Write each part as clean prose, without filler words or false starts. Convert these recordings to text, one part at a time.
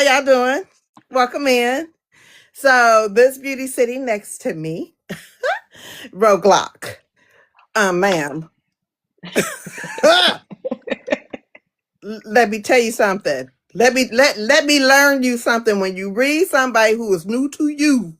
How y'all doing? Welcome in. So this beauty sitting next to me, Roadblock. Ma'am. Let me tell you something. Let me learn you something. When you read somebody who is new to you,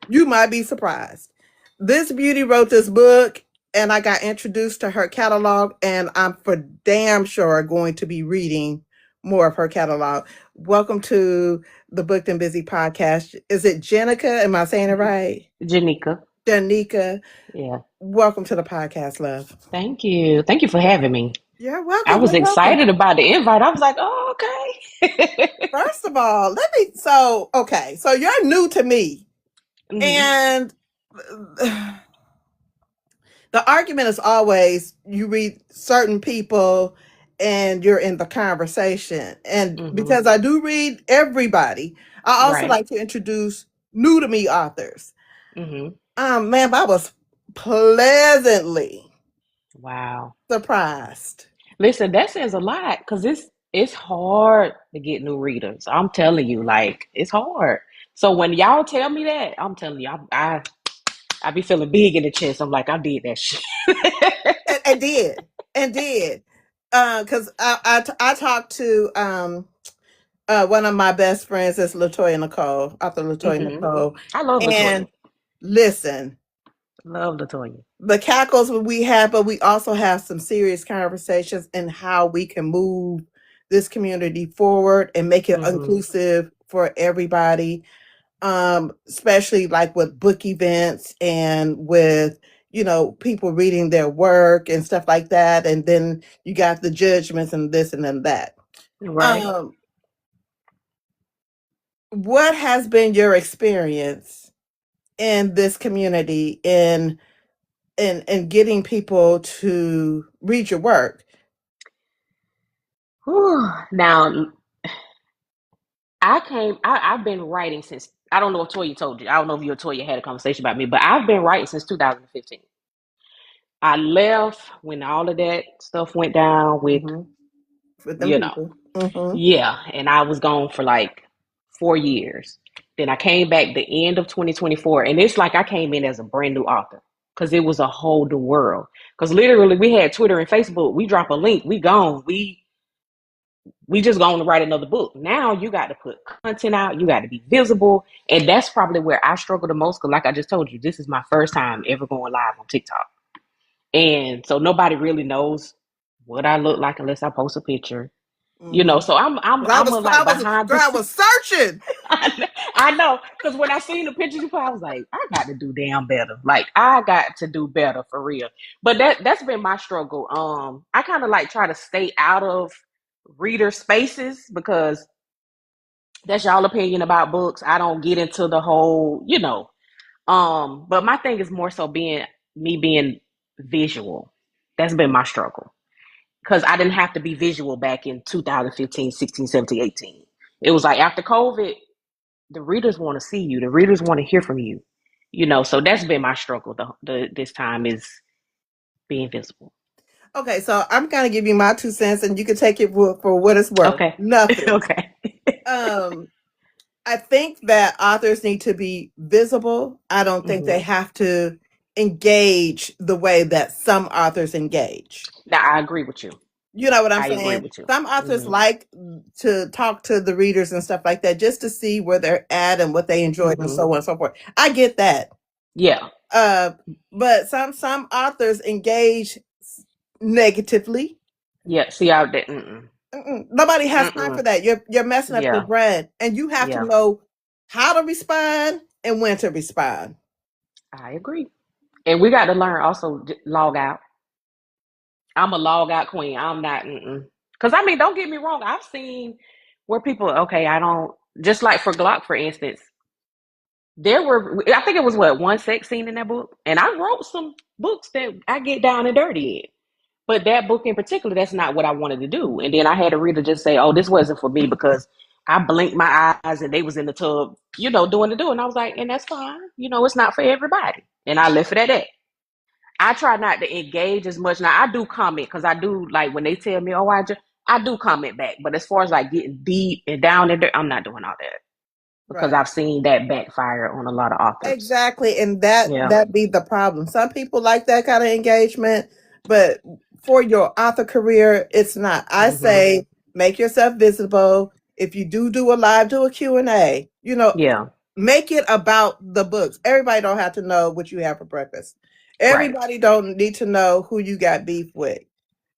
you might be surprised. This beauty wrote this book, and I got introduced to her catalog, and I'm for damn sure going to be reading more of her catalog. Welcome to the Booked and Busy podcast. Is it Jenica? Am I saying it right? Jenica. Janika, Yeah. welcome to the podcast, love. Thank you. Thank you for having me. You're I welcome. was You're welcome. excited about the invite. I was like, oh, okay. First of all, let me. So, okay. So you're new to me. hmm And the argument is always you read certain people and you're in the conversation. And hmm because I do read everybody, I also Right. like to introduce new to me authors. hmm Man, I was pleasantly Wow. surprised. Listen, that says a lot because it's hard to get new readers. I'm telling you, like it's hard. So when y'all tell me that, I'm telling you, I be feeling big in the chest. I'm like, I did that shit. And did and did because I talked to one of my best friends is Latoya Nicole, author Latoya hmm Nicole, I love and Latoya. listen, Love Latoya. the cackles we have, but we also have some serious conversations in how we can move this community forward and make it hmm inclusive for everybody, especially like with book events and with people reading their work and stuff like that, and then you got the judgments and this and then that. Right. um what has been your experience in this community in getting people to read your work? Whew. Now, I've been writing since, I don't know if Toya told you. I don't know if you and Toya had a conversation about me, but I've been writing since 2015. I left when all of that stuff went down with, Hmm. With them you know, people. Hmm. yeah, and I was gone for like 4 years. Then I came back the end of 2024, and it's like I came in as a brand new author because it was a whole new world. Because literally, we had Twitter and Facebook. We drop a link, we gone. We just going to write another book. Now you got to put content out. You got to be visible. And that's probably where I struggle the most. Cause like I just told you, this is my first time ever going live on TikTok. And so nobody really knows what I look like unless I post a picture, Hmm. so I I'm was a, I like was behind girl, the I scenes. was searching. I know. Cause when I seen the pictures you put, I was like, I got to do damn better. Like I got to do better for real. But that's been my struggle. I kind of like try to stay out of reader spaces because that's y'all opinion about books. I don't get into the whole. But my thing is more so being visual. That's been my struggle. Because I didn't have to be visual back in 2015, 16, 17, 18. It was like after COVID, the readers want to see you. The readers want to hear from you. So that's been my struggle this time is being visible. Okay, so I'm gonna give you my 2 cents, and you can take it for what it's worth. Okay. Nothing. Okay. um I think that authors need to be visible. I don't think they hmm have to engage the way that some authors engage. Now I agree with you. You know what I'm I agree saying? with you. Some authors hmm like to talk to the readers and stuff like that just to see where they're at and what they enjoyed and so hmm on and so forth. I get that. Yeah. Uh, but some authors engage negatively. Yeah. See, I didn't. Nobody has time for Mm-mm. that. You're messing up your Yeah. brand, and you have to Yeah. know how to respond and when to respond. I agree. And we got to learn also log out. I'm a log out queen. I'm not. Because I mean, don't get me wrong. I've seen where people. Okay, I don't. Just like for Glock, for instance, there were. I think it was what one sex scene in that book, and I wrote some books that I get down and dirty in. But that book in particular, that's not what I wanted to do. And then I had a reader just say, "Oh, this wasn't for me because I blinked my eyes and they was in the tub, doing the do." And I was like, "And that's fine. It's not for everybody." And I left it at that. I try not to engage as much. Now I do comment because I do like when they tell me, "Oh, I do comment back, but as far as like getting deep and down in there, I'm not doing all that because Right. I've seen that backfire on a lot of authors. Exactly, and that Yeah. that be the problem. Some people like that kind of engagement, but for your author career, it's not. I Hmm. say make yourself visible. If you do a live, do a Q&A. Yeah. Make it about the books. Everybody don't have to know what you have for breakfast. Right. Everybody don't need to know who you got beef with.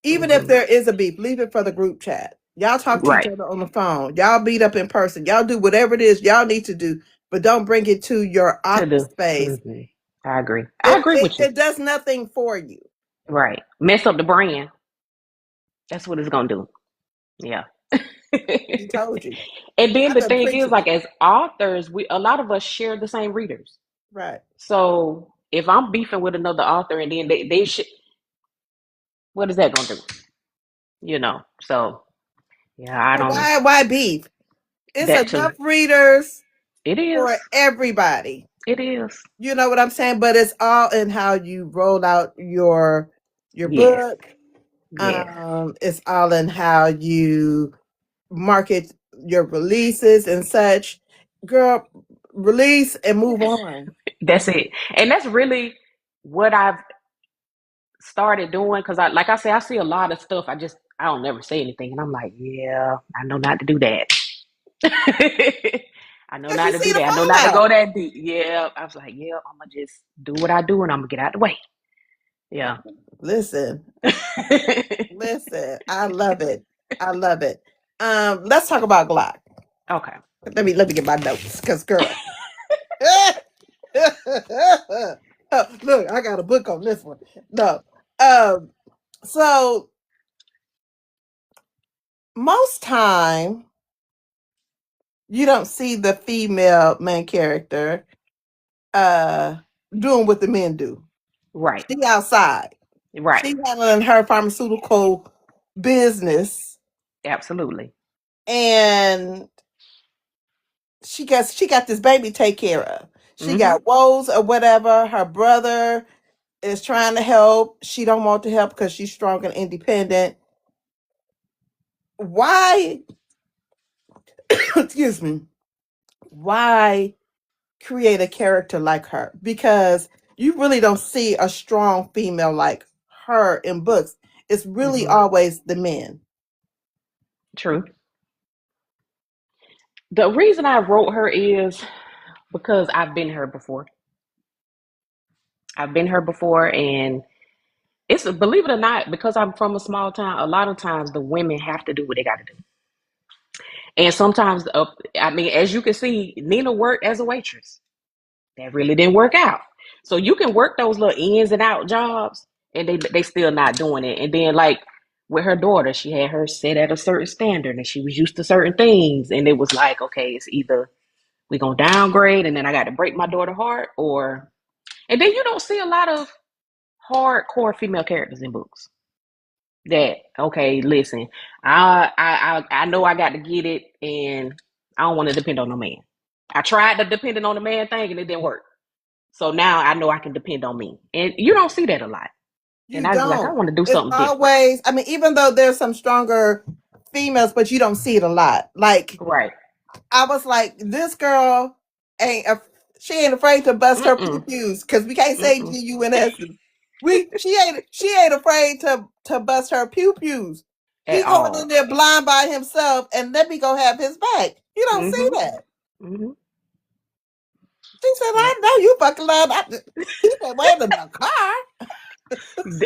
Even if Hmm. there is a beef, leave it for the group chat. Y'all talk to each Right. other on the phone. Y'all meet up in person. Y'all do whatever it is y'all need to do, but don't bring it to your To office do. space. Hmm. I agree. I It, agree it with you. it does nothing for you. Right. Mess up the brand. That's what it's gonna do. Yeah. He told you. And then I've the been thing is, preaching like it. as authors, we a lot of us share the same readers. Right. So if I'm beefing with another author and then they should, what is that gonna do? So yeah, I But don't. why beef? It's That too. enough readers It is. for everybody. It is. You know what I'm saying? But it's all in how you roll out your Yes. book. Yes. It's all in how you market your releases and such. Girl, release and move on. That's it. And that's really what I've started doing because like I say, I see a lot of stuff. I don't never say anything, and I'm like, yeah, I know not to do that. I know Because not you to see do the that. I know not to fallout. go that deep. Yeah, I was like, yeah, I'm gonna just do what I do, and I'm gonna get out the way. Yeah. Listen, listen. I love it. I love it. Let's talk about Glock. Okay. Let me get my notes, cause girl. Look, I got a book on this one. No. Um, so most time you don't see the female main character uh doing what the men do. Right. She outside. Right. She handling her pharmaceutical business, Absolutely. and she got this baby to take care of. She Hmm. got woes or whatever. Her brother is trying to help. She don't want to help because she's strong and independent. Why excuse me, why create a character like her? Because you really don't see a strong female like her in books. It's really Hmm. always the men. True. The reason I wrote her is because I've been her before. I've been her before, and it's believe it or not, because I'm from a small town. A lot of times, the women have to do what they got to do, and sometimes, I mean, as you can see, Nina worked as a waitress. That really didn't work out. So you can work those little ins and out jobs, and they still not doing it. And then like with her daughter, she had her set at a certain standard, and she was used to certain things, and it was like, okay, it's either we gonna downgrade, and then I got to break my daughter heart, or and then you don't see a lot of hardcore female characters in books. That okay, listen, I know I got to get it, and I don't want to depend on no man. I tried to depend on the man thing, and it didn't work. So now I know I can depend on me. And you don't see that a lot. And You I was like, I don't. want to do It's something different. always, I mean, even though there's some stronger females, but you don't see it a lot. Like, Right. I was like, this girl ain't, she ain't afraid to bust her pew Mm-mm. pews, because we can't say Mm-mm. GUNS. She ain't afraid to bust her pew pews. He At going in all. there blind by himself, and let me go have his back. You don't see Mm-hmm. that. Mm-hmm. She said, Yeah. I know you fucking love. He said, wait a minute, car.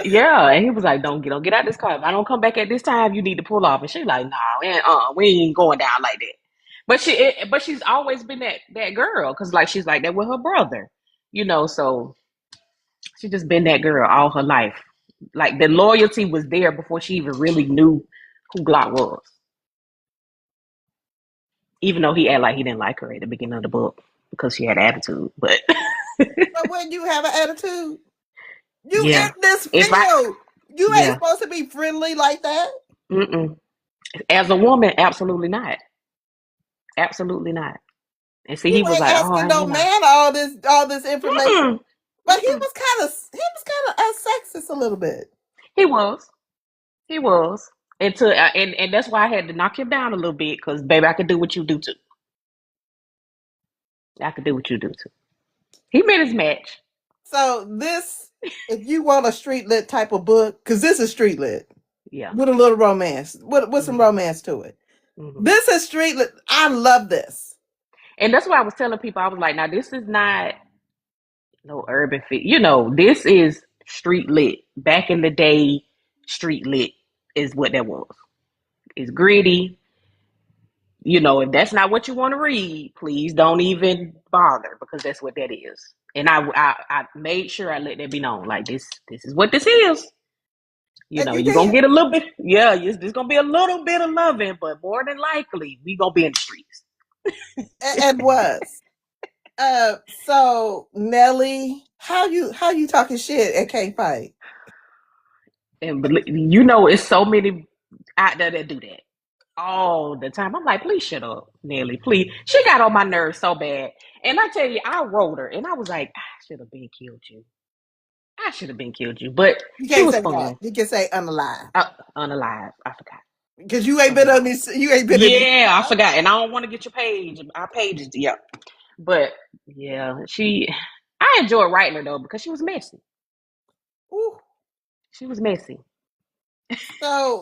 Yeah. And he was like, don't get out this car. If I don't come back at this time, you need to pull off. And she like, nah, we ain't going down like that. But she's always been that girl, because like she's like that with her brother, so she just been that girl all her life. Like the loyalty was there before she even really knew who Glock was. Even though he acted like he didn't like her at the beginning of the book because she had attitude. But But when you have an attitude, you yeah, in this if I field. You ain't yeah, supposed to be friendly like that. mm-mm. As a woman, absolutely not, absolutely not. And see, You he was ain't like, oh, asking no you know, man all this information. mm-mm, But he mm-mm. was kind of sexist a little bit. He was, he was. And that's why I had to knock him down a little bit because baby, I could do what you do too. I could do what you do too. He made his match. So this, if you want a street lit type of book, because this is street lit Yeah. with a little romance, with some Hmm. romance to it. Hmm. This is street lit. I love this. And that's why I was telling people, I was like, now this is not no urban fit. This is street lit. Back in the day, street lit is what that was. It's gritty. If that's not what you want to read, please don't even bother because that's what that is. And I made sure I let that be known. Like this is what this is. And you You're gonna did. get a little bit, yeah, there's gonna be a little bit of loving, but more than likely, we gonna be in the streets. And was. So Nelly, how you talking shit and can't fight? And it's so many out there that do that all the time. I'm like, please shut up, Nelly, please. She got on my nerves so bad. And I tell you, I wrote her and I was like, I should have been killed you. I should have been killed you. But You she can't was say that. fun. You can say unalive. Unalive. I forgot. Because you ain't been on Unalive. this. You ain't been in this. Yeah, I forgot. And I don't want to get your page. Our pages, yeah. But yeah, I enjoyed writing her though because she was messy. Ooh. She was messy.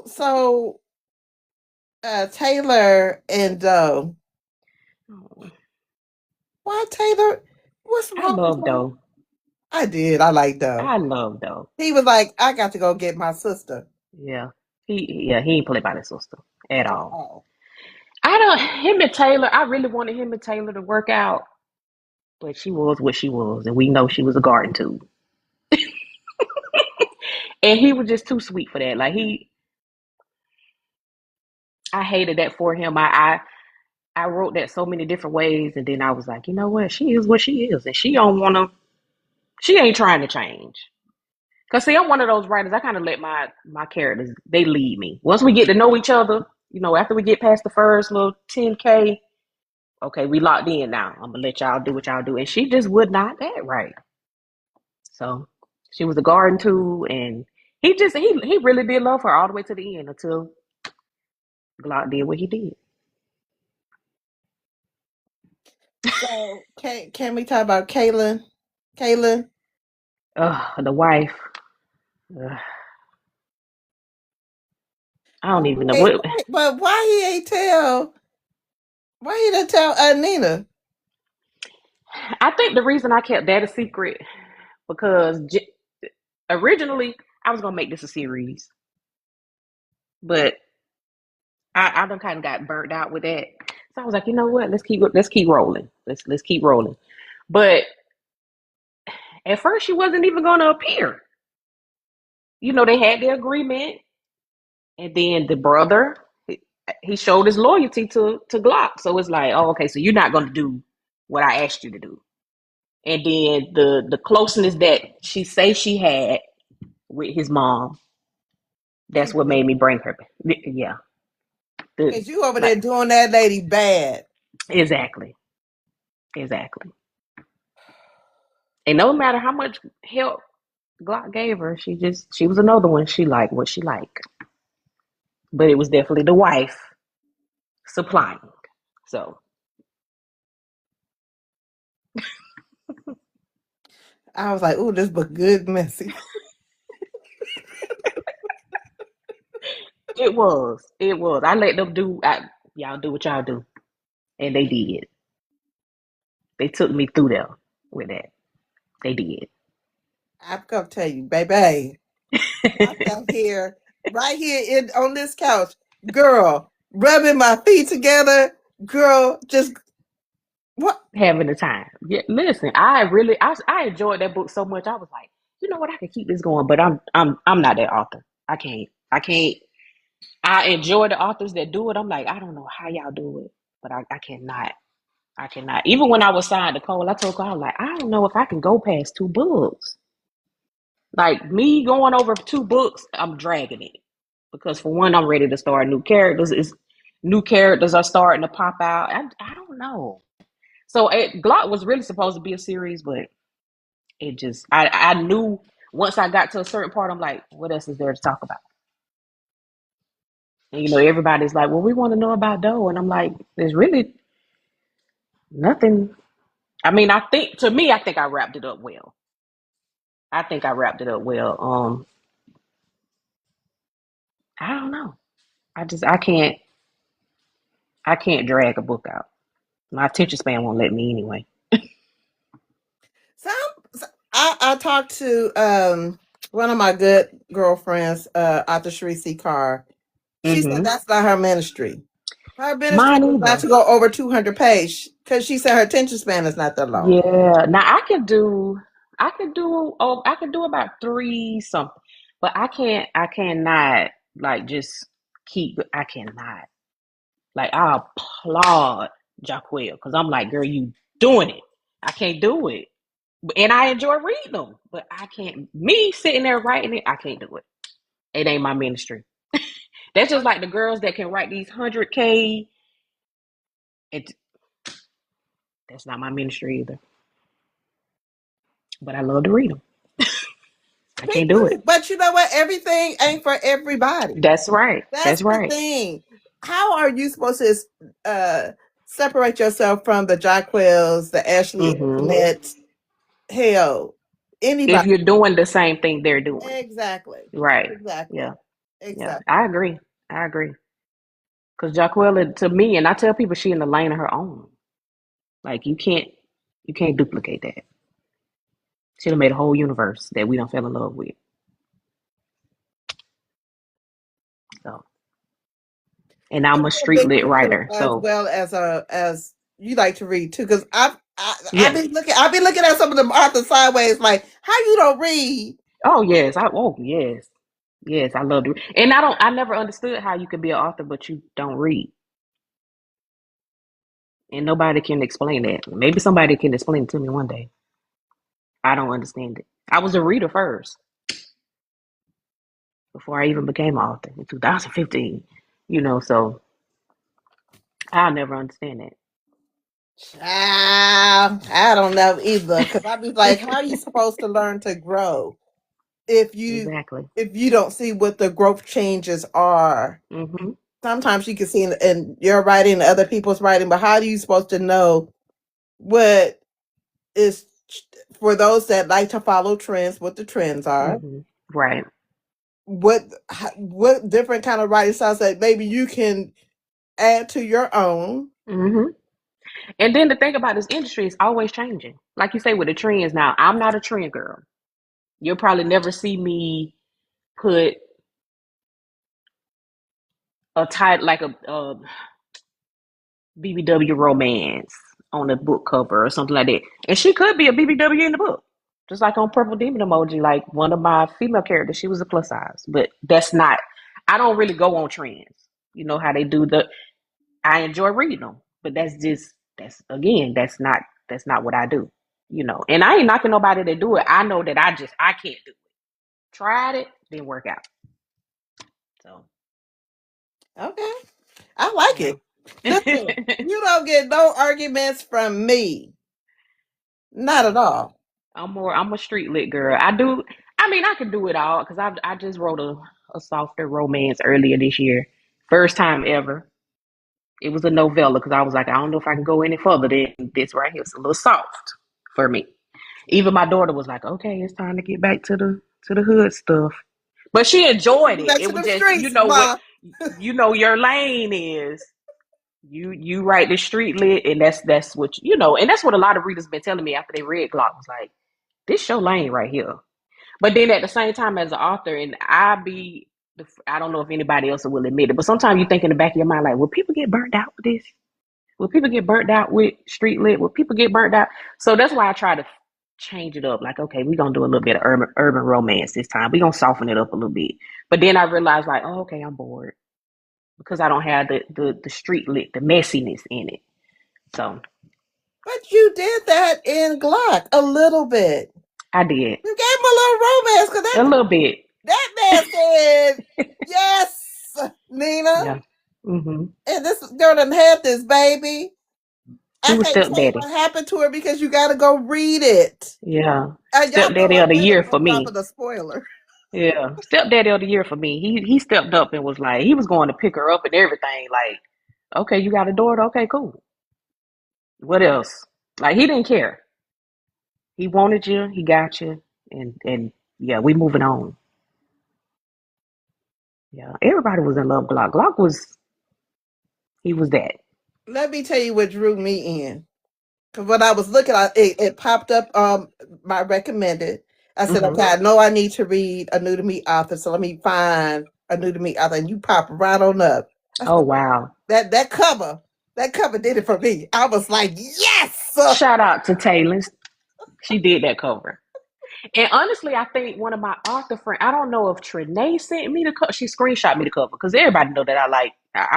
So Taylor and Oh, why Taylor? What's I wrong with love him? though. I did. I like Doe. I love though. He was like, I got to go get my sister. Yeah. He ain't play by his sister at At all. all. I don't him and Taylor, I really wanted him and Taylor to work out, but she was what she was, and we know she was a garden too. And he was just too sweet for that. Like I hated that for him. I wrote that so many different ways, and then I was like, you know what she is, and she ain't trying to change. Cause see, I'm one of those writers. I kind of let my characters they lead me. Once we get to know each other, after we get past the first little 10K, okay, we locked in now. I'm gonna let y'all do what y'all do, and she just would not act right. So she was a garden too, and he really did love her all the way to the end until Glock did what he did. So can we talk about Kaylin? Kaylin? The wife. Ugh, I don't even know what. But why he ain't tell? Why he didn't tell Nina? I think the reason I kept that a secret because originally I was gonna make this a series, but I done kind of got burnt out with that. So I was like, you know what? Let's keep rolling. Let's keep rolling. But at first, she wasn't even gonna appear. They had the agreement, and then the brother he showed his loyalty to Glock. So it's like, oh, okay, so you're not gonna do what I asked you to do. And then the closeness that she say she had with his mom, She that's what made me bring her. Yeah, Because you over there like doing that lady bad. exactly, exactly. And no matter how much help Glock gave her, she was another one. She liked what she liked, but it was definitely the wife supplying. So I was like, ooh, this book good messy. it was. I let them y'all do what y'all do, and they did. They took me through there with that. They did. I'm gonna tell you, baby. I sat here, right here on this couch, girl, rubbing my feet together, girl, just what? Having the time. Yeah, listen, I enjoyed that book so much. I was like, you know what, I can keep this going, but I'm not that author. I can't. I enjoy the authors that do it. I'm like, I don't know how y'all do it, but I cannot. I cannot. Even when I was signed to Cole, I told Cole, I was like, I don't know if I can go past 2 books. Like me going over 2 books, I'm dragging it because for one, I'm ready to start new characters. New characters are starting to pop out. I don't know. So Glock was really supposed to be a series, but it just I knew once I got to a certain part, I'm like, what else is there to talk about? And everybody's like, well, we want to know about Doe. And I'm like, there's really nothing. I mean, I think I wrapped it up well. I think I wrapped it up well. I don't know. I can't drag a book out. My attention span won't let me anyway. Some I talked to one of my good girlfriends, Author Cherie C. Carr. She said Mm-hmm. that's not her ministry. Her ministry Mine is not either. to go over 200 page because she said her attention span is not that long. Yeah. Now I could do about three something, but I cannot like just I cannot. Like I applaud Jaquel because I'm like, girl, you doing it. I can't do it. And I enjoy reading them, but I can't. Me sitting there writing it, I can't do it. It ain't my ministry. That's just like the girls that can write these 100K. It, that's not my ministry either. But I love to read them. I Me can't do it. too. But you know what? Everything ain't for everybody. That's right. That's That's the right. thing. How are you supposed to separate yourself from the Jacquells, the Ashley Hmm. Infinite, hell, If anybody? you're doing the same thing they're doing, Exactly. right? Exactly. Yeah, yeah. Exactly. I agree. I agree. Because Jaquela, to me, and I tell people, she in the lane of her own. Like you can't duplicate that. She done made a whole universe that we don't fell in love with. So, and So I'm a you're a street big lit reader writer. as So, well as you like to read too. Because I've yeah. been looking at some of them authors sideways, like how you don't read. Oh yes. Yes. Yes, I love to read. And I never understood how you could be an author but you don't read. And nobody can explain that. Maybe somebody can explain it to me one day. I don't understand it. I was a reader first before I even became an author in 2015. So I'll never understand that. I don't know either. Because I'd be like, how are you supposed to learn to grow if Exactly. you don't see what the growth changes are? Hmm. Sometimes you can see in your writing and other people's writing, but how are you supposed to know what is for those that like to follow trends, what the trends are? Hmm. Right. what what different kind of writing styles that maybe you can add to your own. Hmm. And then the thing about this industry is always changing. Like you say with the trends now, I'm not a trend girl. You'll probably never see me put a title like a BBW romance on a book cover or something like that. And she could be a BBW in the book. Just like on Purple Demon Emoji, like one of my female characters, she was a plus size. But that's not, I don't really go on trends. You know how they do I enjoy reading them. But that's not what I do. And I ain't knocking nobody that do it. I know that I can't do it. Tried it, didn't work out. So, Okay, I like yeah. it. Listen, you don't get no arguments from me, not at Yeah. all. I'm a street lit girl. I mean I could do it all because I just wrote a softer romance earlier this year. First time ever. It was a novella because I was like, I don't know if I can go any further than this right here. It's a little soft for me. Even my daughter was like, okay, it's time to get back to the hood stuff. But she enjoyed it. Back It to was the just, streets, ma. your lane is. You write the street lit, and that's what and that's what a lot of readers been telling me after they read Glock was like, this your lane right here. But then at the same time, as an author, and I don't know if anybody else will admit it, but sometimes you think in the back of your mind, like, will people get burnt out with this? Will people get burnt out with street lit? Will people get burnt out? So that's why I try to change it up. Like, okay, we're gonna do a little bit of urban romance this time. We're gonna soften it up a little bit. But then I realized, like, oh, okay, I'm bored because I don't have the street lit, the messiness in it. So But you did that in Glock a little bit. I did You gave him a little romance because a little bit. that man said yes, Nina. Yeah. Hmm. And this girl done had this baby. He I was can't tell you stepdaddy. what happened to her because you got to go read it. Yeah. Y'all know Stepdaddy I'm of the never year gonna for drop me. it a spoiler. Yeah, stepdaddy of the year for me. He stepped up and was like, he was going to pick her up and everything. Like, okay, you got a daughter. Okay, cool. What else? Like, he didn't care. He wanted you. He got you. And yeah, we moving on. Yeah, everybody was in love. Glock. Glock was he was that. Let me tell you what drew me in. Because when I was looking, it popped up my recommended. I said, Hmm. okay, I know I need to read a new to me author, so let me find a new to me author. And you pop right on up. I Oh said, wow! that cover did it for me. I was like, yes. Shout out to Taylor. She did that cover. And honestly, I think one of my author friends, I don't know if Trinae sent me the cover. She screenshot me the cover because everybody know that I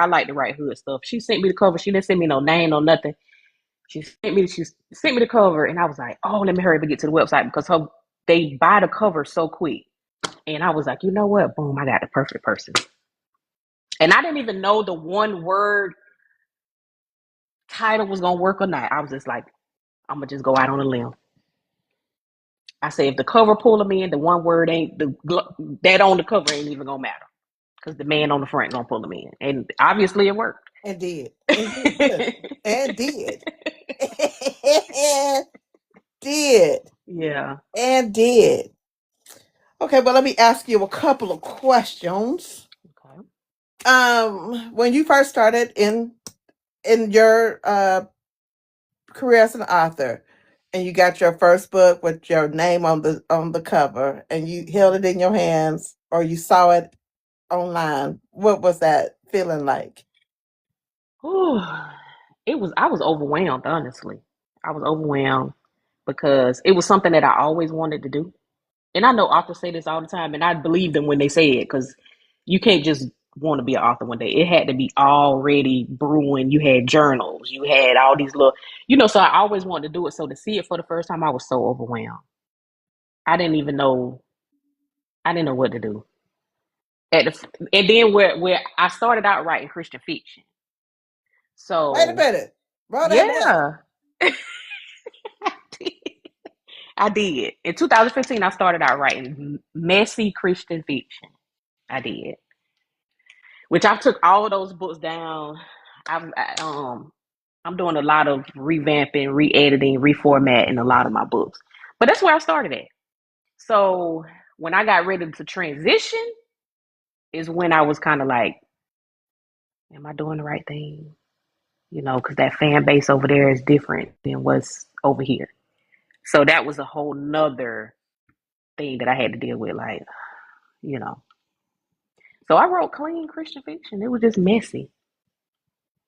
like to write hood stuff. She sent me the cover. She didn't send me no name, no nothing. She sent me the cover, and I was like, oh, let me hurry up and get to the website because they buy the cover so quick. And I was like, you know what? Boom, I got the perfect person. And I didn't even know the one word title was gonna work or not. I was just like, I'm gonna just go out on a limb. I say if the cover pull them in, the one word ain't that on the cover ain't even gonna matter because the man on the front gonna pull them in, and obviously it worked. And did. And did. And did. And did. Yeah. And did. Okay, but let me ask you a couple of questions. Okay. When you first started in your career as an author, and you got your first book with your name on the cover, and you held it in your hands, or you saw it online, what was that feeling like? Whew. It was. I was overwhelmed. Honestly, I was overwhelmed because it was something that I always wanted to do. And I know authors say this all the time, and I believe them when they say it because you can't just want to be an author one day. It had to be already brewing. You had journals, you had all these little, so I always wanted to do it. So to see it for the first time, I was so overwhelmed. I didn't even know, I didn't know what to do. And then where I started out writing Christian fiction. Wait a So, minute. Roll that back. yeah, I did. In 2015, I started out writing messy Christian fiction. I did. Which I took all of those books down. I'm doing a lot of revamping, re-editing, reformatting a lot of my books. But that's where I started at. So when I got ready to transition is when I was kind of like, am I doing the right thing? Because that fan base over there is different than what's over here. So that was a whole nother thing that I had to deal with, like, you know. So I wrote clean Christian fiction. It was just messy.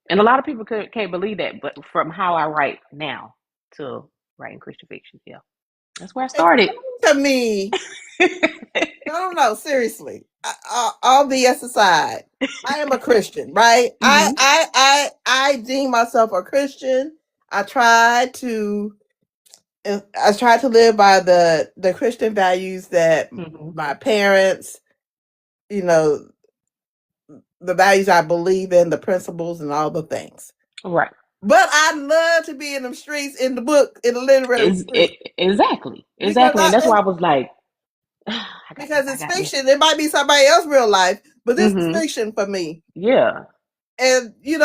And a lot of people can't believe that, but from how I write now to writing Christian fiction, yeah, that's where I started. Explain to me. No, no, no. Seriously. All BS aside, I am a Christian, right? Hmm. I deem myself a Christian. I try to I try to live by the Christian values that Hmm. my parents, you know, the values I believe in, the principles and all the things. Right. But I love to be in the streets, in the book, in the literary street, Exactly, and that's why I was like, because I it's got this. fiction. It might be somebody else's real life, but this is Hmm. fiction for me. Yeah, And you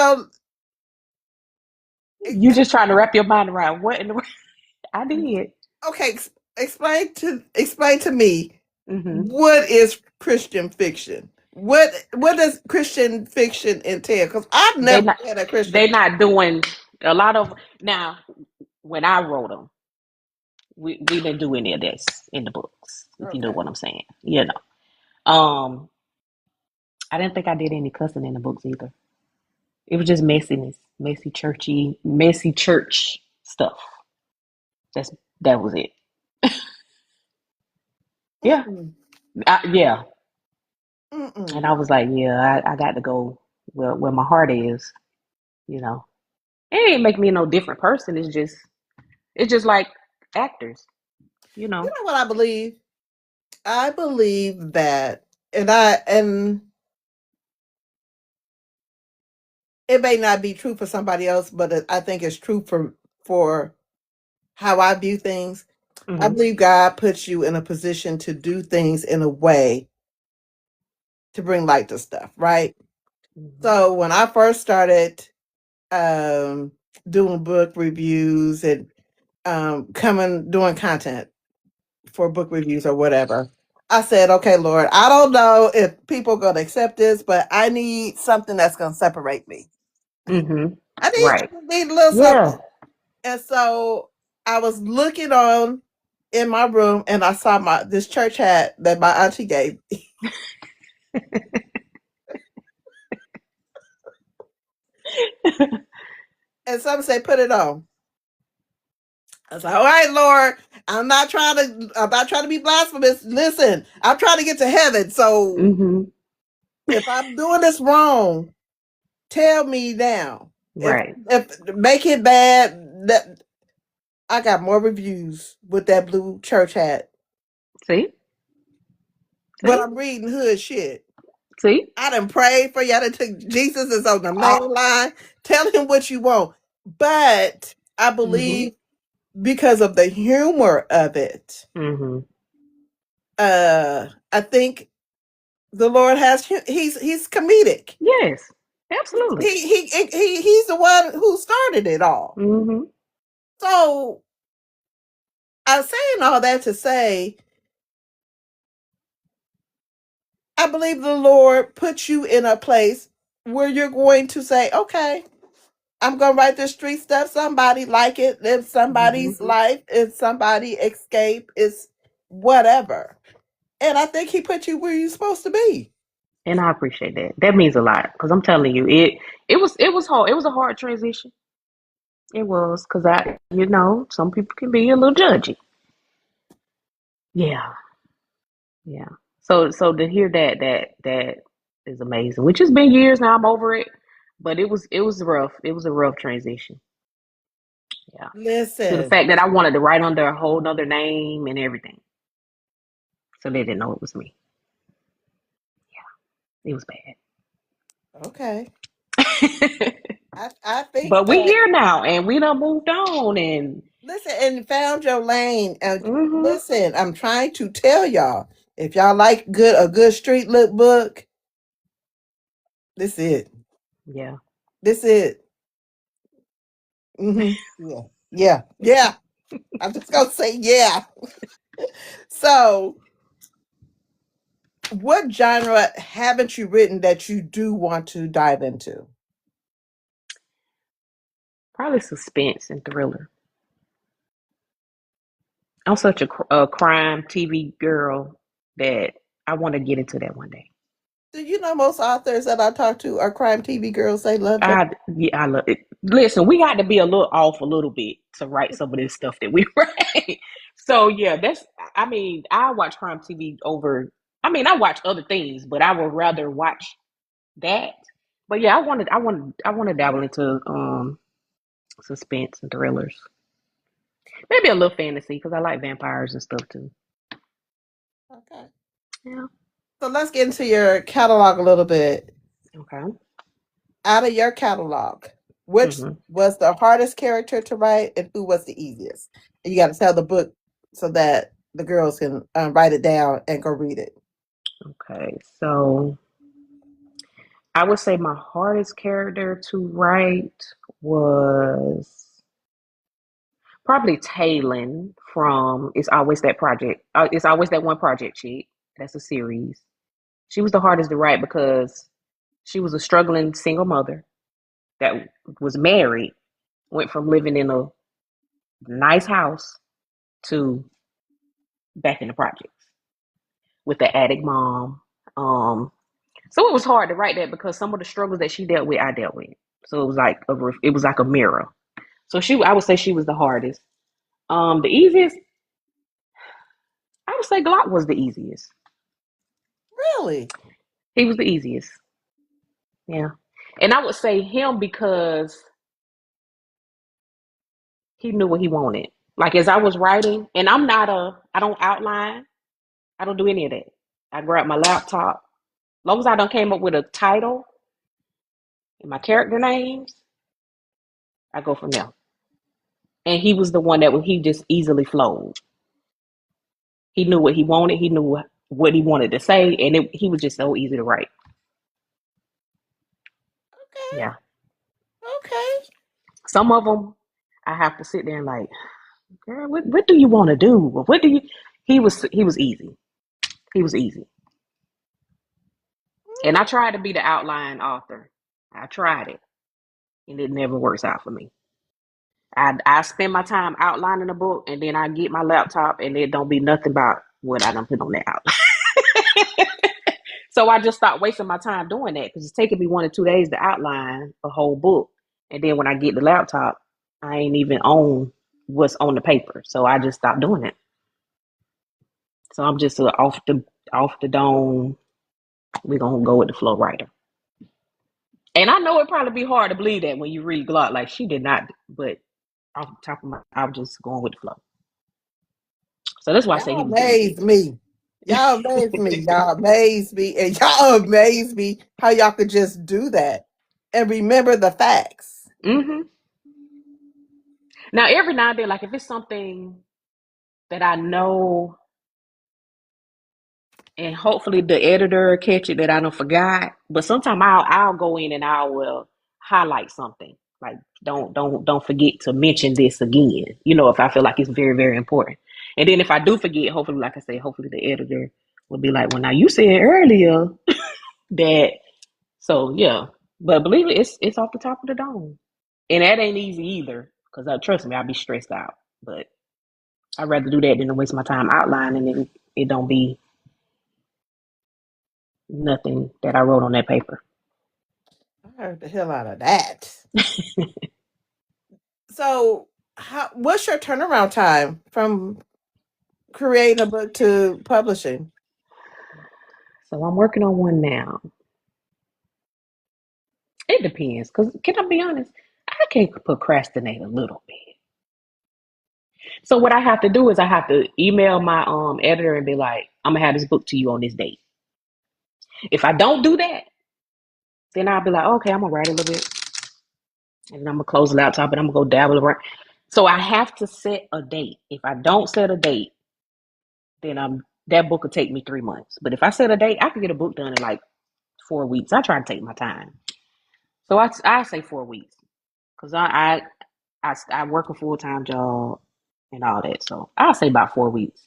just trying to wrap your mind around what in the world I did. okay, explain to me Hmm. what is Christian fiction. What does Christian fiction entail? Because I've They never not read a Christian they fiction. not doing a lot of now. When I wrote them, we didn't do any of this in the books. If you know Okay. what I'm saying, Um, I didn't think I did any cussing in the books either. It was just messiness, messy church stuff. That's that was it. Yeah, Mm-mm. yeah. And I Mm-mm. was like, yeah, I got to go where my heart is. You know, it ain't make me no different person. It's just like actors. You You know. know what I believe? I believe that, and it may not be true for somebody else, but I think it's true for how I view things. I Mhm. believe God puts you in a position to do things in a way to bring light to stuff, right? Mhm. So when I first started um, doing book reviews and coming doing content for book reviews or whatever, I said, okay, Lord, I don't know if people are going to accept this, but I need something that's going to separate me. Mhm. I Right. need a little Yeah. something. And so I was looking on in my room and I saw this church hat that my auntie gave me. And some say, put it on. I was like, all right, Lord, I'm not trying to be blasphemous. Listen, I'm trying to get to heaven. So Mhm. if I'm doing this wrong, tell me now. Right. If make it bad, that I got more reviews with that blue church hat. See. But See. I'm reading hood shit. See. I done prayed for you. I done took Jesus is on the main Oh. line. Tell him what you want. But I Mhm. believe because of the humor of it, Mhm. I think the Lord he's comedic. Yes. Absolutely. He's the one who started it all. Mhm. So I'm saying all that to say I believe the Lord puts you in a place where you're going to say, okay, I'm gonna write this street stuff. Somebody like it, live Mhm. somebody's life, if somebody escape, it's whatever. And I think he put you where you're supposed to be. And I appreciate that. That means a lot because I'm telling you, it was hard. It was a hard transition. It was because some people can be a little judgy. Yeah. Yeah. So to hear that is amazing. Which has been years now. I'm over it, but it was rough. It was a rough transition. Yeah. To the Listen, fact that I wanted to write under a whole nother name and everything, so they didn't know it was me. It was okay. bad. I think But we that here now, and we done moved on, and listen and found your lane. And hmm listen, I'm trying to tell y'all, if y'all like a good street look book, this it. yeah. This it. Hmm. Yeah. Yeah. Yeah. I'm just gonna say yeah. So what genre haven't you written that you do want to dive into? Probably suspense and thriller. I'm such a crime TV girl that I want to get into that one day. Do you know most authors that I talk to are crime TV girls? They love that. I love it. Listen, we got to be a little off a little bit to write some of this stuff that we write. So yeah, that's. I mean, I watch crime TV over. I mean, I watch other things, but I would rather watch that. But yeah, I want to dabble into suspense and thrillers. Maybe a little fantasy because I like vampires and stuff too. Okay. Yeah. So let's get into your catalog a little bit. Okay. Out of your catalog, which hmm was the hardest character to write and who was the easiest? And you got to tell the book so that the girls can write it down and go read it. Okay. So I would say my hardest character to write was probably Taylin from It's Always That Project. It's Always That One Project chick. That's a series. She was the hardest to write because she was a struggling single mother that was married, went from living in a nice house to back in the projects with the addict mom. Um, so it was hard to write that because some of the struggles that she dealt with, I dealt with. So it was like a mirror. So I would say she was the hardest. The easiest, I would say Glock was the easiest. Really? He was the easiest. Yeah. And I would say him because he knew what he wanted. Like as I was writing, and I don't outline, I don't do any of that. I grab my laptop. As long as I done came up with a title and my character names, I go from there. And he was the one he just easily flowed. He knew what he wanted. He knew what he wanted to say, and he was just so easy to write. Okay. Yeah. Okay. Some of them, I have to sit there and like, girl, what do you want to do? What do you? He was easy. He was easy. And I tried to be the outline author. I tried it, and it never works out for me. I spend my time outlining a book, and then I get my laptop, and it don't be nothing about what I done put on that outline. So I just stopped wasting my time doing that because it's taking me 1 or 2 days to outline a whole book, and then when I get the laptop, I ain't even on what's on the paper. So I just stopped doing it. So I'm just off the dome. We're gonna go with the flow writer. And I know it probably be hard to believe that when you read Glock, like she did not, but off the top of my, I'm just going with the flow. So that's why I say he Y'all was easy. amaze me. Y'all amaze me. Y'all amaze me. And y'all amaze me how y'all could just do that and remember the facts. Hmm. Now every now and then, like if it's something that I know, and hopefully the editor catch it that I don't forgot. But sometimes I'll go in and I will highlight something. Like don't forget to mention this again. If I feel like it's very, very important. And then if I do forget, hopefully, like I say, hopefully the editor will be like, well, now you said earlier that. So yeah, but believe it, it's off the top of the dome, and that ain't easy either. Cause trust me, I'll be stressed out. But I'd rather do that than to waste my time outlining and it don't be nothing that I wrote on that paper. I heard the hell out of that. So, what's your turnaround time from creating a book to publishing? So I'm working on one now. It depends, cause can I be honest? I can procrastinate a little bit. So what I have to do is I have to email my editor and be like, I'm gonna have this book to you on this date. If I don't do that, then I'll be like, okay, I'm gonna write a little bit, and then I'm gonna close the laptop and I'm gonna go dabble around. So I have to set a date. If I don't set a date, then that book will take me 3 months. But if I set a date, I can get a book done in like 4 weeks. I try to take my time. So I say 4 weeks because I work a full time job and all that. So I'll say about 4 weeks.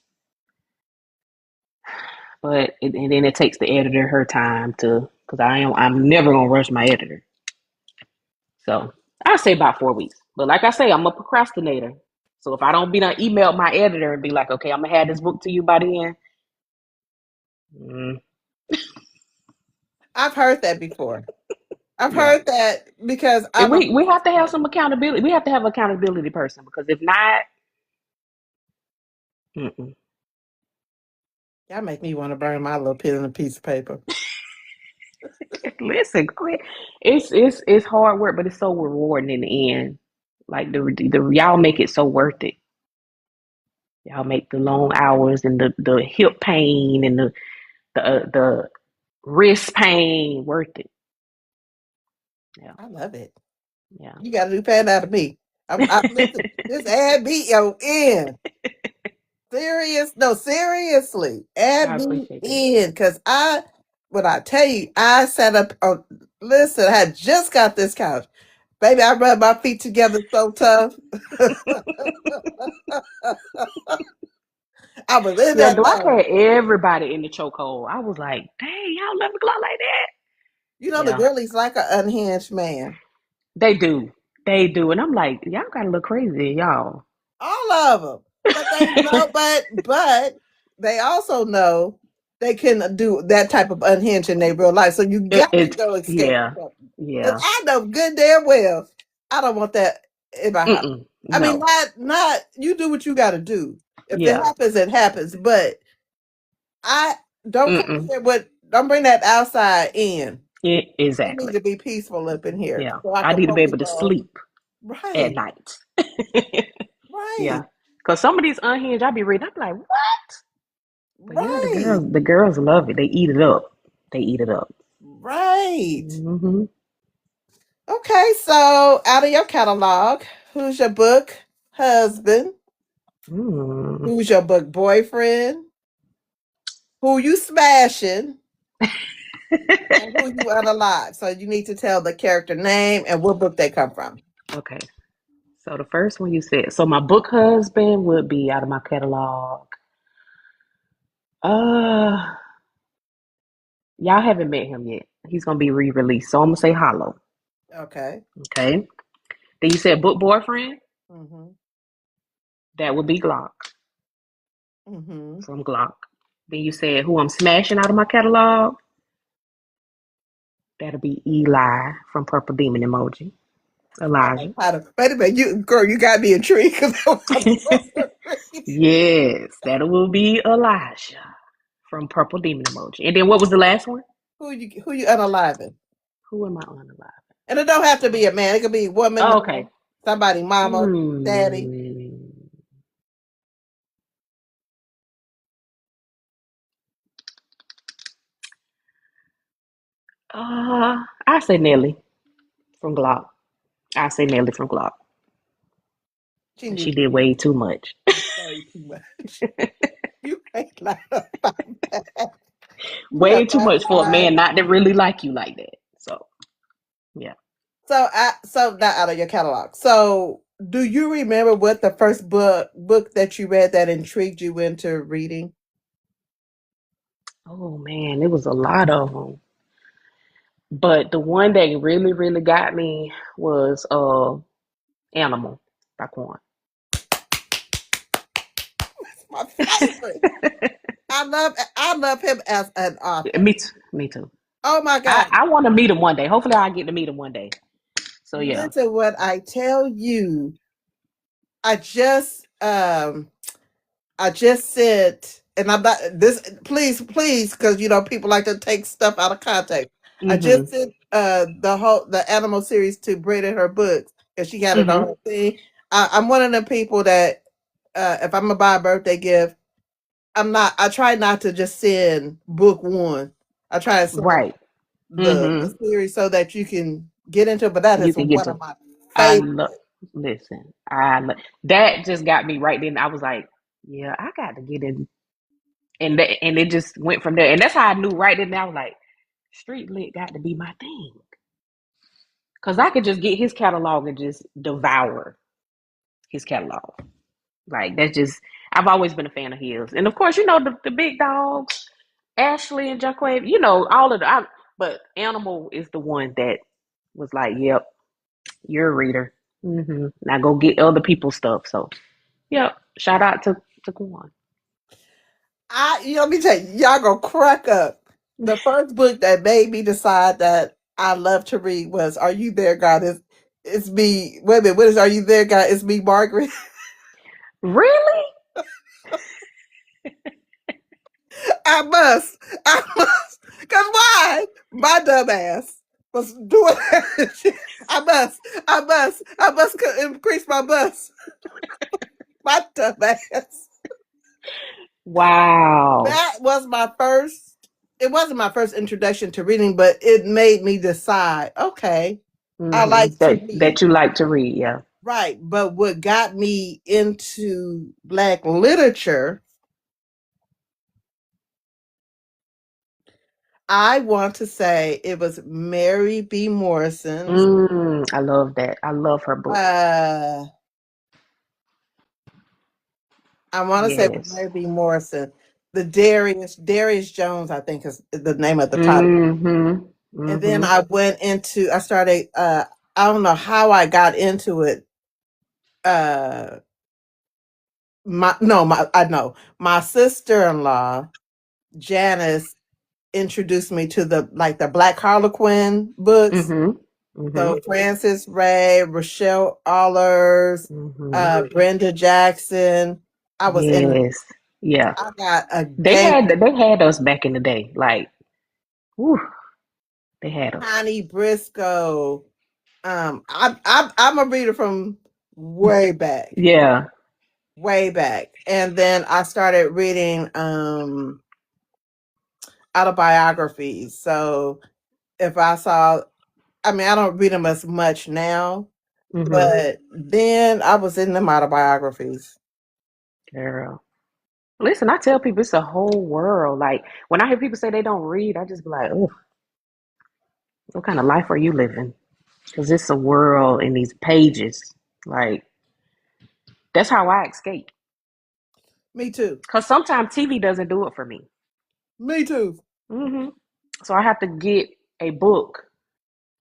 And then it takes the editor her time to because I'm never gonna rush my editor. So I say about 4 weeks. But like I say, I'm a procrastinator. So if I don't be done email my editor and be like, okay, I'm gonna have this book to you by the end. Mm, I've heard that before. I've yeah. heard that because And I'm a we have to have procrastinator. some accountability. We have to have an accountability person because if not, mm-mm. Y'all make me want to burn my little pen and a piece of paper. Listen, quit. It's hard work, but it's so rewarding in the end. Like the y'all make it so worth it. Y'all make the long hours and the hip pain and the wrist pain worth it. Yeah, I love it. yeah. You got a new fan out of me. I listen. This ad me in. No, seriously, I add me appreciate that. in because when I tell you, I sat up. Oh, listen, I had just got this couch, baby. I rubbed my feet together so tough. I was in Yeah, that Glock thing. had everybody in the chokehold. I was like, dang, y'all love Glock like that? You know, the Yeah, girlie's like an unhinged man. they do. They do. And I'm like, y'all got a little crazy, y'all. All of them, but they know, but they also know they can do that type of unhinged in their real life. So you got to go escape. Yeah, Because yeah. I know good damn well I don't want that in my house. Mm-mm, I mean, no. not you do what you got to do. If it Yeah. happens, it happens. But I don't come Mm-mm. here with don't bring that outside in. We need Exactly. to be peaceful up in here Yeah. so I I can need to be focus able to on sleep at right, night. right, Yeah. Cause some of these unhinged I be reading, I be like, what? But yeah, the right, girls the girls love it. They eat it up. They eat it up. right. Hmm. Okay, so out of your catalog, who's your book husband? Mm. Who's your book boyfriend? who you smashing, and who you unalive. So you need to tell the character name and what book they come from. Okay. So the first one you said. So my book husband would be out of my catalog. Uh, y'all haven't met him yet. He's gonna be re-released. So I'm gonna say Hollow. Okay. Okay. Then you said book boyfriend. Mm-hmm. That would be Glock Mm-hmm. from Glock. Then you said who I'm smashing out of my catalog. That'll be Eli from Purple Demon Emoji. Elijah. Wait a minute, you got me intrigued because I want to read. Yes, that will be Elijah from Purple Demon Emoji. And then what was the last one? Who you unaliving? Who am I on the live? And it don't have to be a man. It could be woman, Oh, man, okay. somebody, mama, daddy. Hmm. I say Nelly from Glock. I say Nelly from Glock. She need She to did way too much. way too much. You can't lie about that. You have Way too not much for a lied. man not to really like you like that. So yeah. So not out of your catalog. So do you remember what the first book that you read that intrigued you into reading? Oh man, it was a lot of them. But the one that really, really got me was Animal by Quan. It's my favorite. I love him as an author. Me too. Me too. Oh my I, God. I want to meet him one day. Hopefully I get to meet him one day. So yeah. Listen what I tell you. I just um I just said, and I'm not this. Please, because people like to take stuff out of context. I Mm-hmm. just sent the animal series to Britt in her books because she had it on Mm-hmm. her thing. I'm one of the people that if I'm gonna buy a birthday gift, I'm not. I try not to just send book one. I try to send Right. the Mm-hmm. series so that you can get into it. But that You is can get one of to. my I favorite. love. Listen. That just got me right then. I was like, yeah, I got to get in, and it just went from there. And that's how I knew right then. I was like, street lit got to be my thing because I could just get his catalog and just devour his catalog. Like that's just. I've always been a fan of his, and of course, the big dogs, Ashley and Jaquave. All of the. But Animal is the one that was like, yep, you're a reader. Now go get other people's stuff. So, yep. Shout out to Kwan. Let me tell you, y'all gonna crack up. The first book that made me decide that I love to read was "Are You There, God?" It's me. Wait a minute, what is "Are You There, God?" It's me, Margaret. Really? I must, cause why? My dumb ass was doing that shit. I must increase my bus. My dumb ass. Wow. That was my first. It wasn't my first introduction to reading, but it made me decide. Okay, I like to That read. you like to read, yeah. Right. But what got me into Black literature, I want to say it was Mary B. Morrison's. I love that. I love her books. Uh, I want to say it was Yes. Mary B. Morrison. The Darius Jones, I think is the name of the title. Mm-hmm. And then Mm-hmm. I started, I don't know how I got into it. Uh, I know my sister-in-law, Janice, introduced me to the Black Harlequin books. Mm-hmm. Mm-hmm. So Frances Ray, Rochelle Allers, Mm-hmm. Brenda Jackson. I was in. Yes. Yeah. I got a They gang. had they had us back in the day. Like, whew, they had us. Connie Briscoe. I'm a reader from way back, Yeah. way back, and then I started reading autobiographies. So if I saw, I mean, I don't read them as much now, Mm-hmm. but then I was in them autobiographies. Girl. Listen, I tell people it's a whole world. Like when I hear people say they don't read, I just be like, oh, what kind of life are you living? Because it's a world in these pages. Like that's how I escape. Me too. Because sometimes TV doesn't do it for me. Me too. hmm So I have to get a book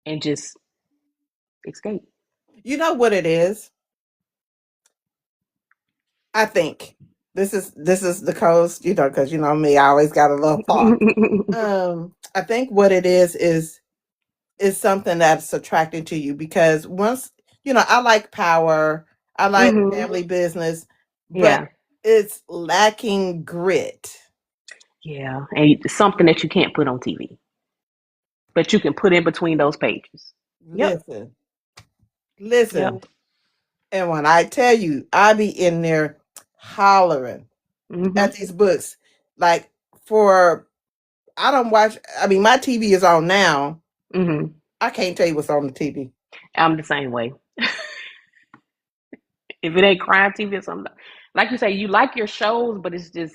and just escape. You know what it is? I think this is the coast, because you know me, I always got a little thought. I think what it is something that's attracting to you because once I like power, I like hmm family business, but Yeah, it's lacking grit. yeah, and it's something that you can't put on TV, but you can put in between those pages. Yep, Listen, listen, yep. and when I tell you, I be in there hollering hmm at these books, like for I don't watch. I mean, my TV is on now. hmm I can't tell you what's on the TV. I'm the same way. If it ain't crime TV or something, like you say, you like your shows, but it's just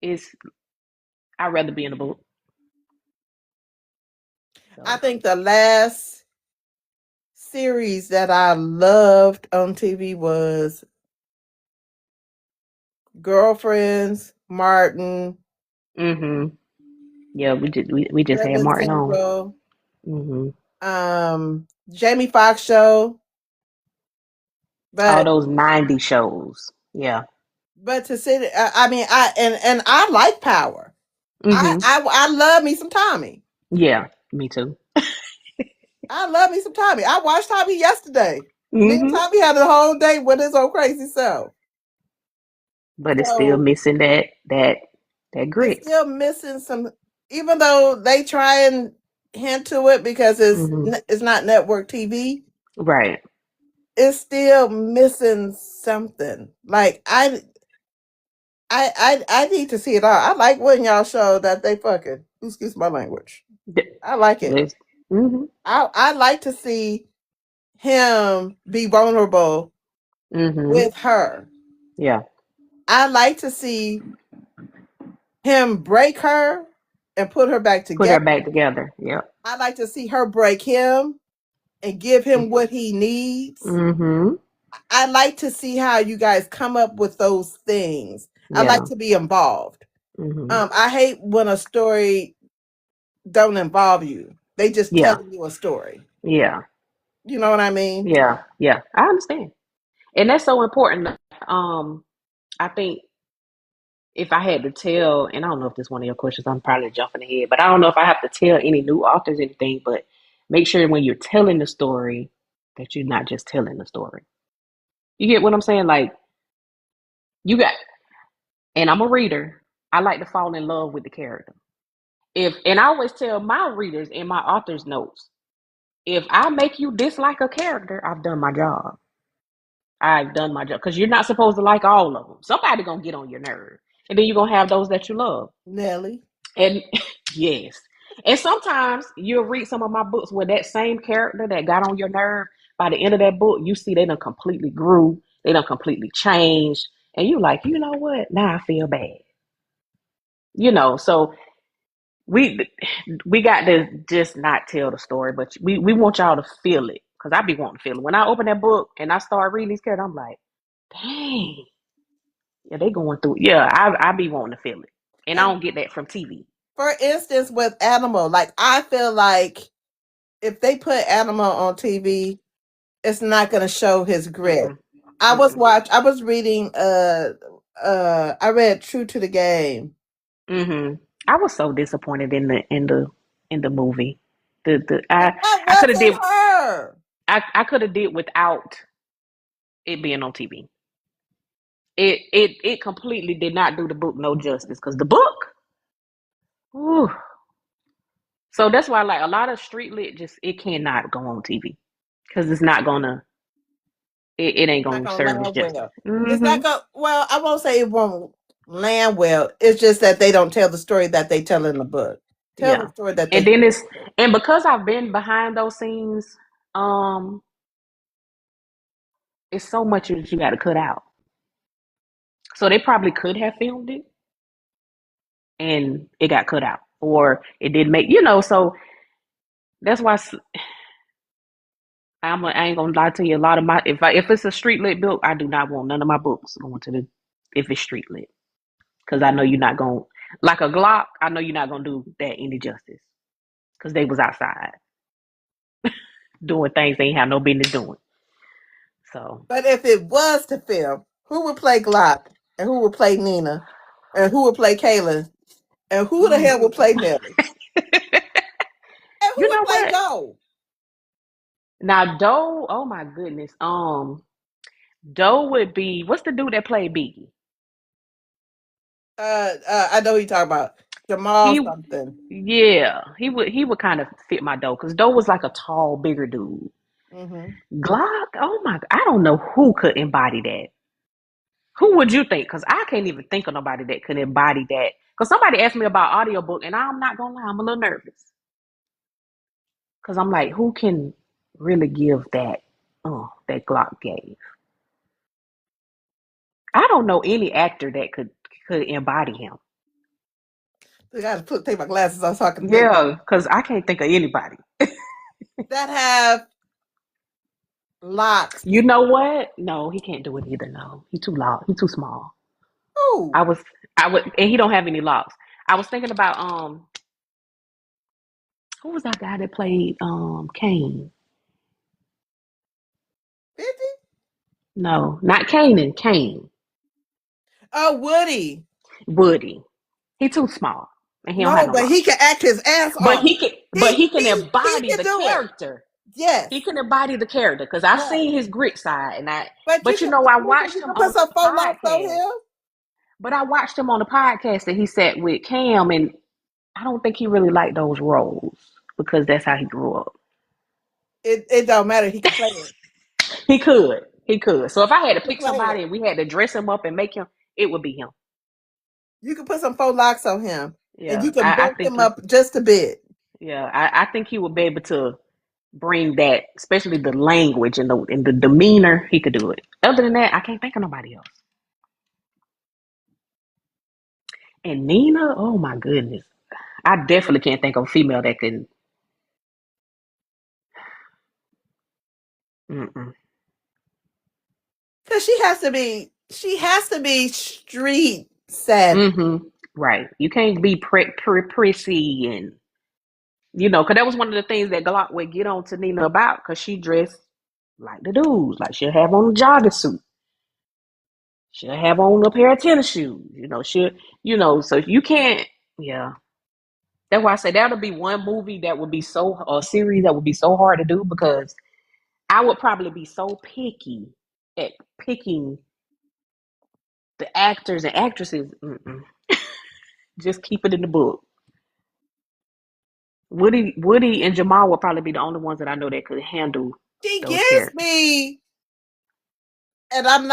it's. I'd rather be in a book. I So. think the last series that I loved on TV was Girlfriends, Martin, hmm Yeah, we just had Seven Martin on. Central, hmm Jamie Foxx show. All But those '90s shows. Yeah. to sit, I mean, and I like Power. hmm I love me some Tommy. Yeah. Me too. I love me some Tommy. I watched Tommy yesterday. Me and hmm Tommy had a whole date with his old crazy self. But it's still So missing that it's grit. still missing some, even though they try and hint to it because hmm it's not network TV. Right. It's still missing something. Like I need to see it all. I like when y'all show that they fucking. Excuse my language. I like it. Mm-hmm. I like to see him be vulnerable hmm with her. Yeah. I like to see him break her and put her back Put her together. back together. Yep. I like to see her break him and give him what he needs. hmm I like to see how you guys come up with those things. I like Yeah. to be involved. hmm I hate when a story don't involve you. They just Yeah. telling you a story. Yeah. You know what I mean? Yeah. Yeah. I understand. And that's so important. I think if I had to tell, and I don't know if this is one of your questions, I'm probably jumping ahead, but I don't know if I have to tell any new authors anything, but make sure when you're telling the story that you're not just telling the story. You get what I'm saying? Like you got, and I'm a reader. I like to fall in love with the character. And I always tell my readers in my author's notes, if I make you dislike a character, I've done my job. I've done my job because you're not supposed to like all of them. Somebody gonna get on your nerve, and then you're gonna have those that you love. Nelly. And yes, and sometimes you'll read some of my books where that same character that got on your nerve, by the end of that book, you see they done completely grew, they done completely changed, and you like, you know what? Now I feel bad. So we we got to just not tell the story, but we want y'all to feel it because I be wanting to feel it. When I open that book and I start reading these characters, I'm like, dang, yeah, they going through. Yeah, I be wanting to feel it, and I And don't get that from TV. for instance, with Animal, like I feel like if they put Animal on TV, it's not going to show his grit. Mm-mm, mm-mm. I was reading I read True to the Game. hmm I was so disappointed in the movie. The But I that I could have wasn't did her. I could have did without it being on TV. It completely did not do the book no justice because the book. Ooh. So that's why like a lot of street lit just it cannot go on TV because it's not gonna it ain't Not gonna gonna serve its land justice. well. It's hmm not gonna. Well, I won't say it won't land well. It's just that they don't tell the story that they tell in the book. Tell the Yeah, story that and they. then and because I've been behind those scenes, um, it's so much that you got to cut out. So they probably could have filmed it and it got cut out, or it didn't make. So that's why I ain't gonna lie to you. A lot of my if it's a street lit book, I do not want none of my books going to the if it's street lit, because I know you're not gonna like a Glock. I know you're not gonna do that any justice because they was outside doing things they ain't have no business doing. So But if it was to film, who would play Glock and who would play Nina and who would play Kayla and who the hell would play Nelly and who you would know play what? Joe? Now Doe, oh my goodness, Doe would be what's the dude that played Biggie? I know who you're talking about. Jamal He, something. yeah, he would kind of fit my Doe because Doe was like a tall, bigger dude. Mm-hmm. Glock, oh my, I don't know who could embody that. Who would you think? Because I can't even think of nobody that could embody that. Because somebody asked me about audiobook, and I'm not gonna lie, I'm a little nervous. Because I'm like, who can really give that Glock gave? I don't know any actor that could embody him. I got to take my glasses off so I can think. Yeah, because I can't think of anybody. That have locks. You know what? No, he can't do it either. No, he too loud. He too small. Who? I was, I would, and he don't have any locks. I was thinking about who was that guy that played Kane? 50? No, not Kanan. Kane. Oh, Woody. Woody. He too small, and he don't have No, no but he locks. can act his ass But off. he can, but he can He embody can the do it. character. Yes. He can embody the character because I've Yes. seen his grit side, But you but can I listen, watched you him can put on some a faux locks on podcast. him. But I watched him on a podcast that he sat with Cam, and I don't think he really liked those roles because that's how he grew up. It don't matter. He can play it. He could. He could. So if I had He to can pick play it. somebody and we had to dress him up and make him, it would be him. You can put some faux locks on him, and you Yeah. can I bulk think him up just a bit. I think he would be able to bring that, especially the language and the demeanor, he could do it. Other than that, I can't think of nobody else. And Nina, oh my goodness. I definitely can't think of a female that can. Mm-mm. Because she has to be street savvy. Mm-hmm. Right. You can't be prissy and because that was one of the things that Glock would get on to Nina about because she dressed like the dudes. Like she'll have on a jogging suit. She'll have on a pair of tennis shoes. So you can't, yeah. That's why I say that'll be one movie that would be a series that would be so hard to do because I would probably be so picky at picking the actors and actresses. Mm-mm. Just keep it in the book. Woody and Jamal would probably be the only ones that I know that could handle She those gives characters. me, and I'm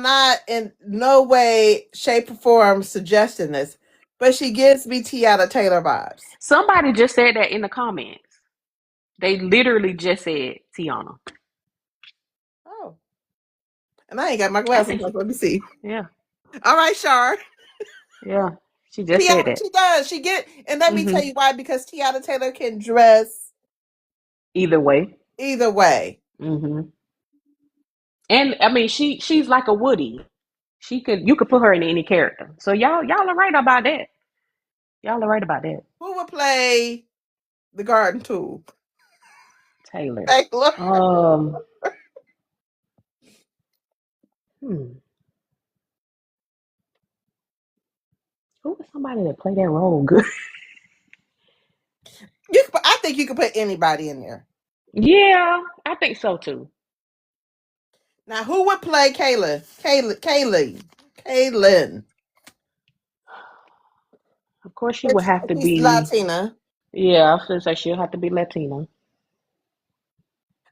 not in no way, shape, or form suggesting this, but she gives me Tiana Taylor vibes. Somebody just said that in the comments. They literally just said Tiana. Oh, and I ain't got my I glasses think on. Let me see. yeah, All right, Shar. yeah. She just said Tiana, that. she does. She get, and let me tell Hmm. you why. Because Tiana Taylor can dress Either way. either way. Hmm. And I mean, she's like a Woody. You could put her in any character. So y'all are right about that. Y'all are right about that. Who would play the garden tool? Taylor. Taylor. Um. Hmm. Who was somebody that played that role good? I think you could put anybody in there. Yeah, I think so too. Now, who would play Kayla? Kaylin. Of course, she would have to She's be. Latina. Yeah, I was gonna say she'll have to be Latina.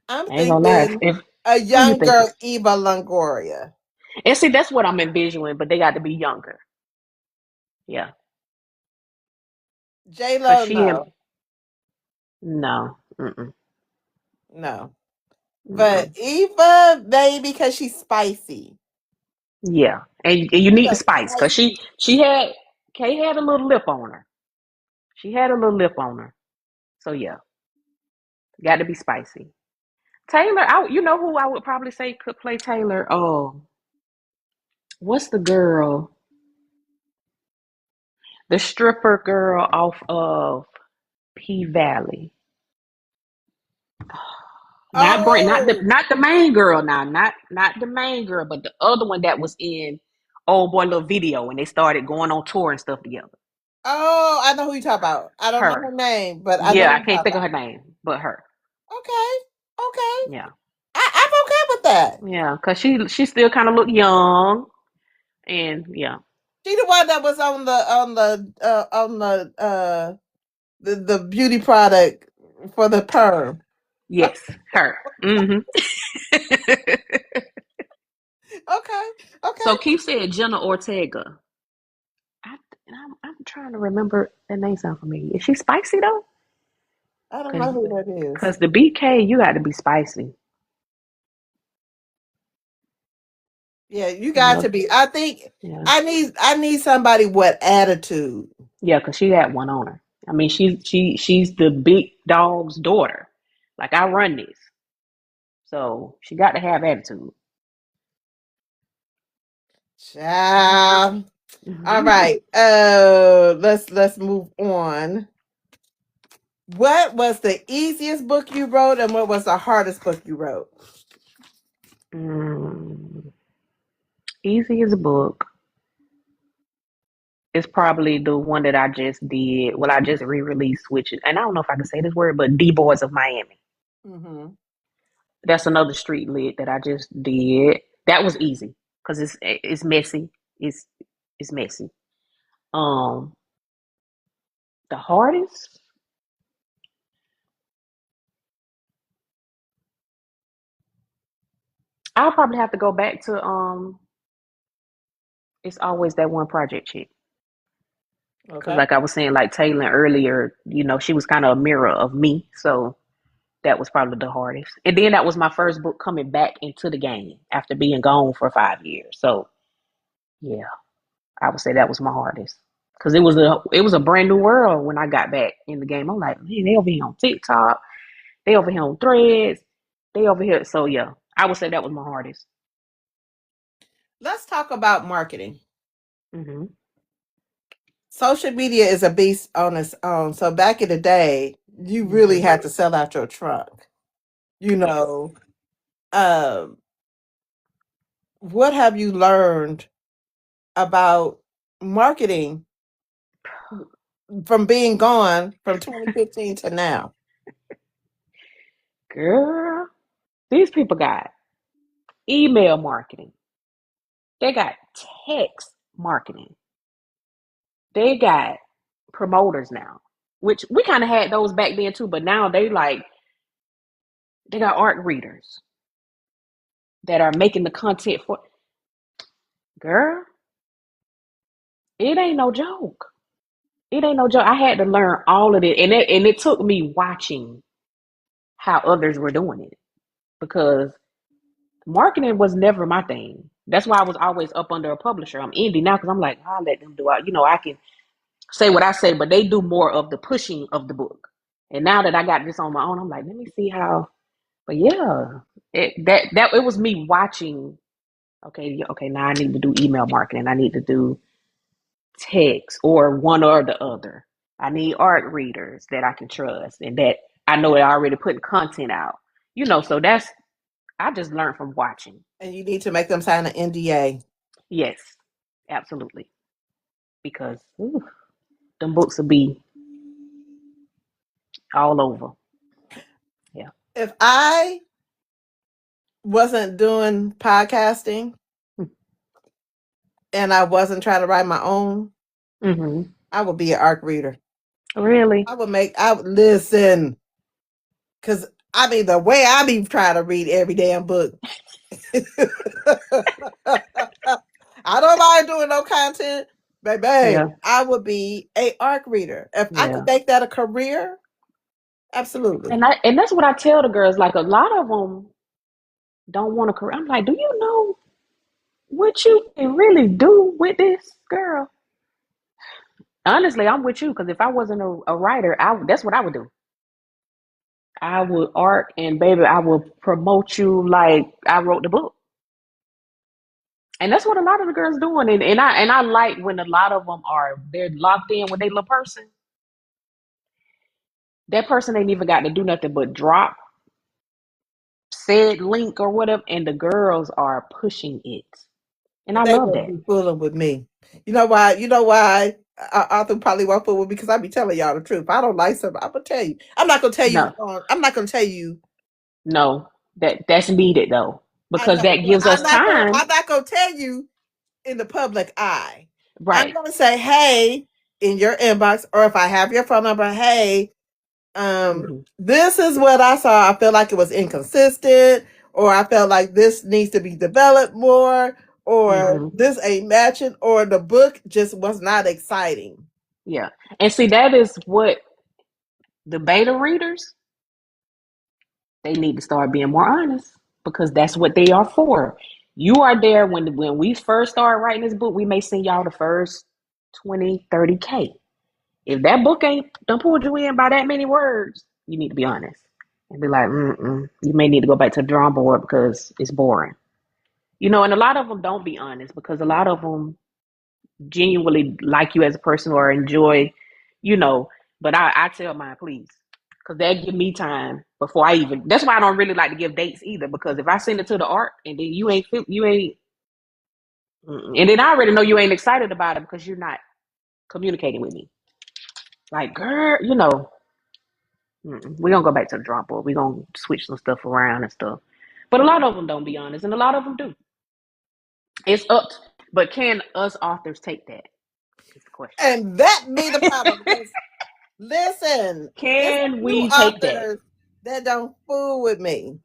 I'm I ain't gonna lie. If, thinking if a who you think? younger Eva Longoria. And see, that's what I'm envisioning, but they got to be younger. Yeah, J cause Lo, she no, no, mm-mm, no. But mm-mm. Eva, maybe because she's spicy. Yeah, and you Ooh, need the that's spice because spicy. she had Kay had a little lip on her. She had a little lip on her. So yeah, got to be spicy. Taylor, you know who I would probably say could play Taylor? Oh, what's the girl? The stripper girl off of P Valley. Oh, Not the main girl now, not the main girl, but the other one that was in old boy little video when they started going on tour and stuff together. oh, I know who you talk about. I don't know her Her. name, but I know Yeah, who I you can't talk think of about. her name, but her. Okay, okay. Yeah. I'm okay with that. Yeah, cause she still kind of looked young, and yeah, She the one that was on the beauty product for the perm. yes, her. Hmm. Okay, okay. So Keith said Jenna Ortega. I, I'm trying to remember that name sound familiar. Is she spicy though? I don't Cause know who that is. cause the BK you got to be spicy. Yeah, you You got know, to be. I think yeah, I need somebody with attitude. yeah, cause she got one on her. I mean, she's the big dog's daughter. Like I run this, so she got to have attitude. Child. All right. Let's move on. What was the easiest book you wrote, and what was the hardest book you wrote? Mm, easy as a book. It's probably the one that I just did. Well, I just re-released, which, and I don't know if I can say this word, but D Boys of Miami. Mm-hmm. That's another street lit that I just did. That was easy because it's messy. It's it's messy. Um, the hardest, I'll probably have to go back to It's always that one project chick. Because Okay. like I was saying, like Taylor earlier, she was kind of a mirror of me. So that was probably the hardest. And then that was my first book coming back into the game after being gone for 5 years. So yeah, I would say that was my hardest. Cause it was a brand new world when I got back in the game. I'm like, man, they over here on TikTok, they over here on Threads, they over here. So yeah, I would say that was my hardest. Let's talk about marketing. Hmm. Social media is a beast on its own. So back in the day, you really Hmm. had to sell out your trunk. You Yes. know, um, what have you learned about marketing from being gone from 2015 to now? Girl, these people got email marketing. They got text marketing. They got promoters now, which we kind of had those back then too, but now they got art readers that are making the content for girl. It ain't no joke. It ain't no joke. I had to learn all of it, and it took me watching how others were doing it because marketing was never my thing. That's why I was always up under a publisher. I'm indie now because I'm like, I'll let them do it. I can say what I say, but they do more of the pushing of the book. And now that I got this on my own, I'm like, let me see how. But yeah, it was me watching. Okay, yeah, okay. Now I need to do email marketing. I need to do text or one or the other. I need art readers that I can trust and that I know they're already putting content out. So that's I just learned from watching. And you need to make them sign an NDA. Yes, absolutely. Because them books will be all over. Yeah. If I wasn't doing podcasting and I wasn't trying to write my own, Mm-hmm. I would be an ARC reader. Really? I would listen. Cause I mean the way I be trying to read every damn book. I don't mind doing no content, baby. Yeah. I would be a ARC reader. If I could Yeah. make that a career, absolutely. And that's what I tell the girls. Like a lot of them don't want to career. I'm like, do you know what you can really do with this, girl. Honestly, I'm with you because if I wasn't a writer, that's what I would do. I would art and baby, I would promote you like I wrote the book. And that's what a lot of the girls doing. And I like when a lot of them they're locked in with their little person. That person ain't even got to do nothing but drop said link or whatever, and the girls are pushing it. And I They love won't that. be fooling with me. You know why? You know why? Arthur probably won't fool with me because I be telling y'all the truth. If I don't like something, I'm gonna tell you. I'm not gonna tell you. No, I'm not gonna tell you. no, that's needed though. I Because know, that but gives us time. I'm not gonna tell you in the public eye. I'm Right. gonna say, hey, in your inbox, or if I have your phone number, hey, Mm-hmm. this is what I saw. I feel like it was inconsistent, or I felt like this needs to be developed more, or Mm-hmm. this ain't matching, or the book just was not exciting. Yeah. And see, that is what the beta readers, they need to start being more honest because that's what they are for. You are there when we first start writing this book, we may send y'all the first 20, 30K. If that book ain't done pulled you in by that many words, you need to be honest and be like, you may need to go back to the drawing board because it's boring. And a lot of them don't be honest because a lot of them genuinely like you as a person or enjoy, you know. But I tell mine, please, because that give me time before I even. That's why I don't really like to give dates either. Because if I send it to the art and then you ain't, and then I already know you ain't excited about it because you're not communicating with me. Like, girl, we gonna go back to the drawing board. We gonna switch some stuff around and stuff. But a lot of them don't be honest, and a lot of them do. It's up, but can us authors take that? Is the question. And that be the problem because listen, it's a Can few we take that? authors that don't fool with me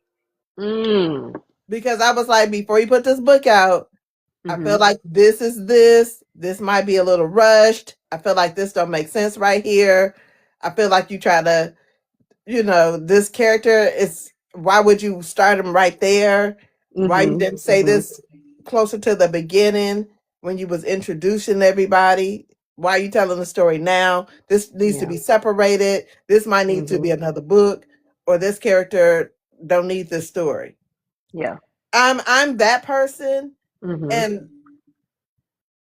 Mm. because I was like, before you put this book out, I feel Mm-hmm. like this is this. This might be a little rushed. I feel like this don't make sense right here. I feel like you try to, this character is. Why would you start him right there? Why you Mm-hmm. didn't say Mm-hmm. this closer to the beginning when you was introducing everybody? Why are you telling the story now? This needs to Yeah. be separated. This might need to Mm-hmm. be another book, or this character don't need this story. Yeah. I'm that person, Mm-hmm. and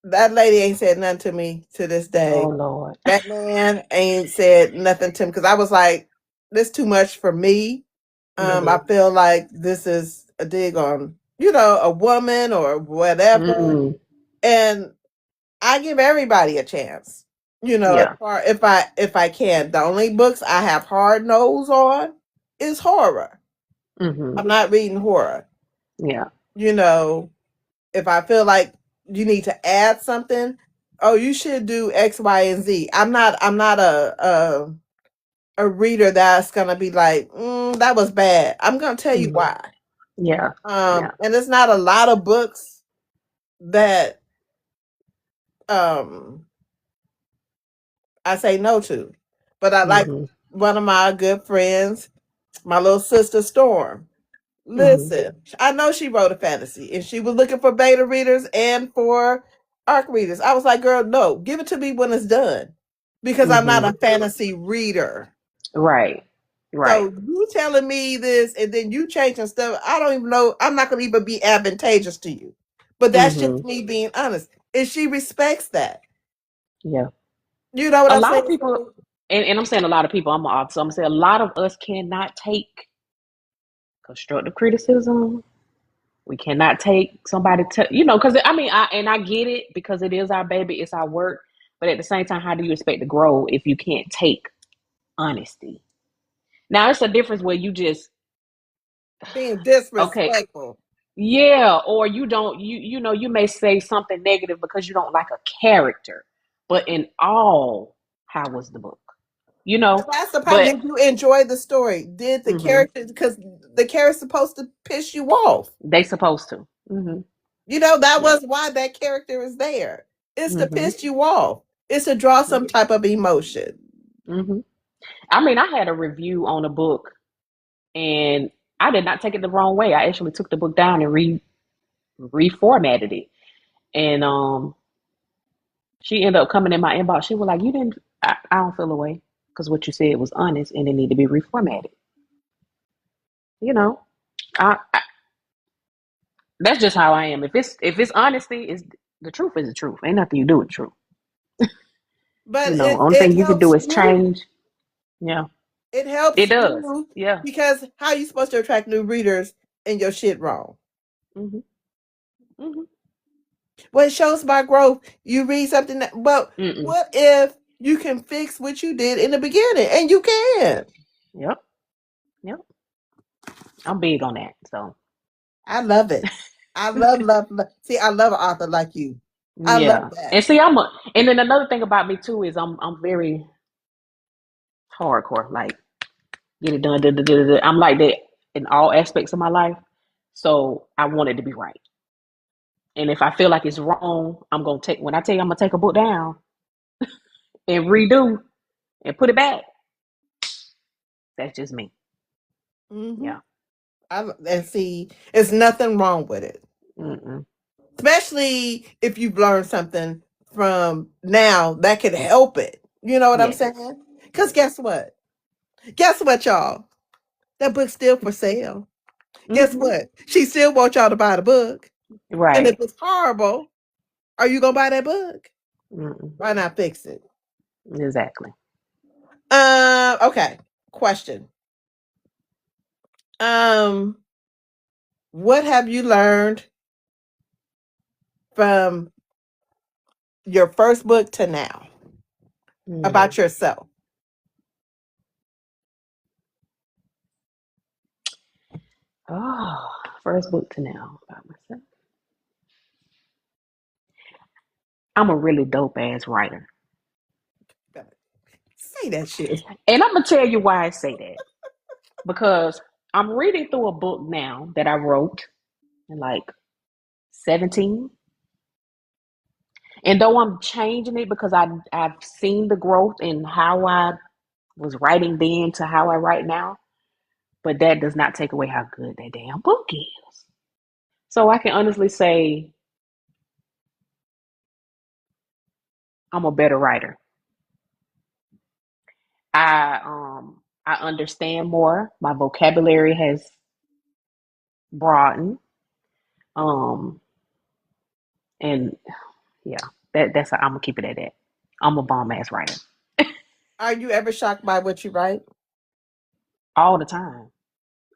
that lady ain't said nothing to me to this Oh day. Lord. That man ain't said nothing to me because I was like, this too much for me. I Mm-hmm. feel like this is a dig on, a woman or whatever. Mm. And I give everybody a chance. As Yeah. far if I can. The only books I have hard nose on is horror. Mm-hmm. I'm not reading horror. Yeah. You know, if I feel like you need to add something, oh, you should do X, Y, and Z. I'm not a reader that's gonna be like, that was bad. I'm gonna tell you Mm-hmm. why. Yeah. Yeah. And it's not a lot of books that um I say no to. But I like Mm-hmm. one of my good friends, my little sister Storm. Mm-hmm. Listen, I know she wrote a fantasy and she was looking for beta readers and for arc readers. I was like, girl, no, give it to me when it's done. Because I'm not Mm-hmm. a fantasy reader. Right. So Right. you telling me this and then you changing stuff, I don't even know. I'm not gonna even be advantageous to you. But that's Mm-hmm. just me being honest. And she respects that. Yeah. You know what A I'm lot of saying? people, So and I'm saying a lot of people, I'm an author, so I'm gonna say a lot of us cannot take constructive criticism. We cannot take somebody to, because I get it because it is our baby, it's our work. But at the same time, how do you expect to grow if you can't take honesty? Now, it's a difference where you just, being okay, disrespectful. yeah, or you don't, you may say something negative because you don't like a character. But in all, how was the book? You But know, that's the problem. but Did you enjoy the story? Did the hmm character, because the character's supposed to piss you off. they supposed to. That Yeah. was why that character is there. It's to hmm piss you off. It's to draw some type of emotion. hmm I had a review on a book and I did not take it the wrong way. I actually took the book down and reformatted it. And she ended up coming in my inbox. She was like, "You didn't. I don't feel away because what you said was honest, and it need to be reformatted." You know, I that's just how I am. If it's honesty, is the truth is the truth. Ain't nothing you do with the truth. But Only it thing you can do helps is you. change. Yeah, It it helps does. you Yeah. because how you supposed to attract new readers and your shit wrong? Mhm. Mhm. Well, it shows my growth. You read something that, but Mm. what if you can fix what you did in the beginning? And you can. Yep. Yep. I'm big on that. So I love it. I love. See, I love an author like you. I love yeah. that. And see, and then another thing about me too is I'm very hardcore. Like get it done. I'm like that in all aspects of my life. So I want it to be right. And if I feel like it's wrong, I'm gonna take. When I tell you I'm gonna take a book down and redo and put it back, that's just me. Hmm. Yeah. And see, there's nothing wrong with it, Mm-mm. especially if you've learned something from now that could help it. You know what I'm Yes. saying? Because guess what? Guess what, y'all? That book's still for sale. Guess Mm-hmm. what? She still wants y'all to buy the book. And if Right. it's horrible, are you gonna buy that book? Mm-mm. Why not fix it? Exactly. Okay. Question. Um, what have you learned from your first book to now Mm. about yourself? Oh, first book to now about myself. I'm a really dope ass writer. Say that shit. And I'm gonna tell you why I say that. Because I'm reading through a book now that I wrote in like 17. And though I'm changing it because I've seen the growth in how I was writing then to how I write now, but that does not take away how good that damn book is. So I can honestly say I'm a better writer. I understand more. My vocabulary has broadened. Um and yeah, that's how I'm gonna keep it at that. I'm a bomb ass writer Are you ever shocked by what you write? all the time.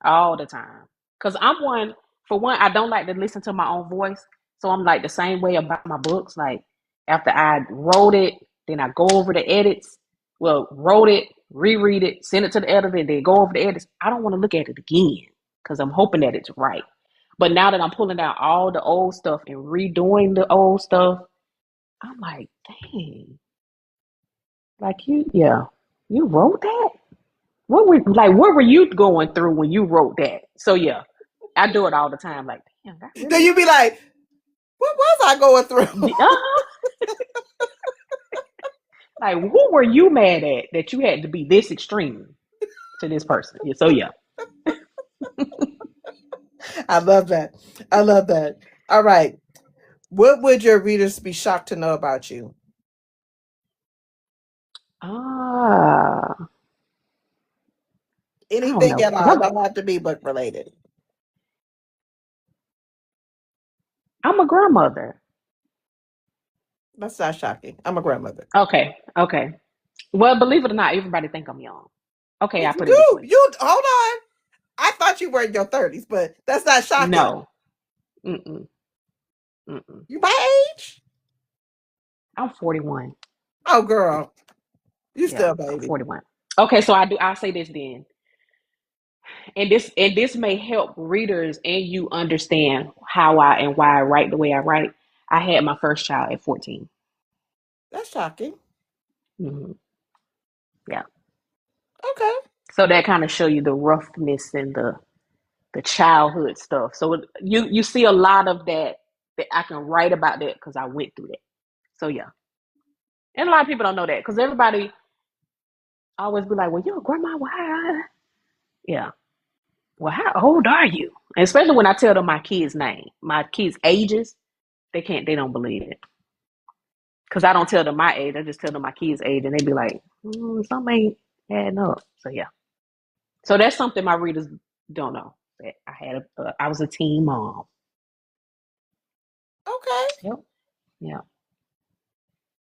All the time. Cause I'm one for one, I don't like to listen to my own voice. So I'm like the same way about my books. Like after I wrote it, then I go over the edits. Well, wrote it, reread it, send it to the editor, and then go over the edits. I don't want to look at it again because I'm hoping that it's right. But now that I'm pulling out all the old stuff and redoing the old stuff, I'm like, dang, like yeah, you wrote that. What were you going through when you wrote that? So yeah, I do it all the time. Like, damn, that Then really. you be like, what was I going through? Uh-huh. Like, who were you mad at that you had to be this extreme to this person? Yeah, so yeah. I love that. I love that. All right. What would your readers be shocked to know about you? Ah, I don't Anything know, at cause all. It I'm don't have to be book related. I'm a grandmother. That's not shocking. I'm a grandmother. Okay, okay. Well, believe it or not, everybody think I'm young. Okay, I You put it this do. way. You hold on. I thought you were in your 30s, but that's not shocking. No, mm-mm, mm-mm. You my age? I'm 41. Oh, girl. You Yeah, still a I'm baby. 41. Okay, so I'll say this then. And this may help readers and you understand how I and why I write the way I write. I had my first child at 14. That's shocking. Hmm. Yeah, Okay. so that kind of show you the roughness and the childhood stuff. So you see a lot of that I can write about that because I went through that. So yeah, and a lot of people don't know that because everybody always be like, "Well, you're a grandma, why?" Yeah, well, how old are you? And especially when I tell them my kids' name, my kids' ages, they don't believe it. Because I don't tell them my age, I just tell them my kids' age, and they be like, something ain't adding up. So yeah. So that's something my readers don't know. That I was a teen mom. Okay. Yep. Yeah.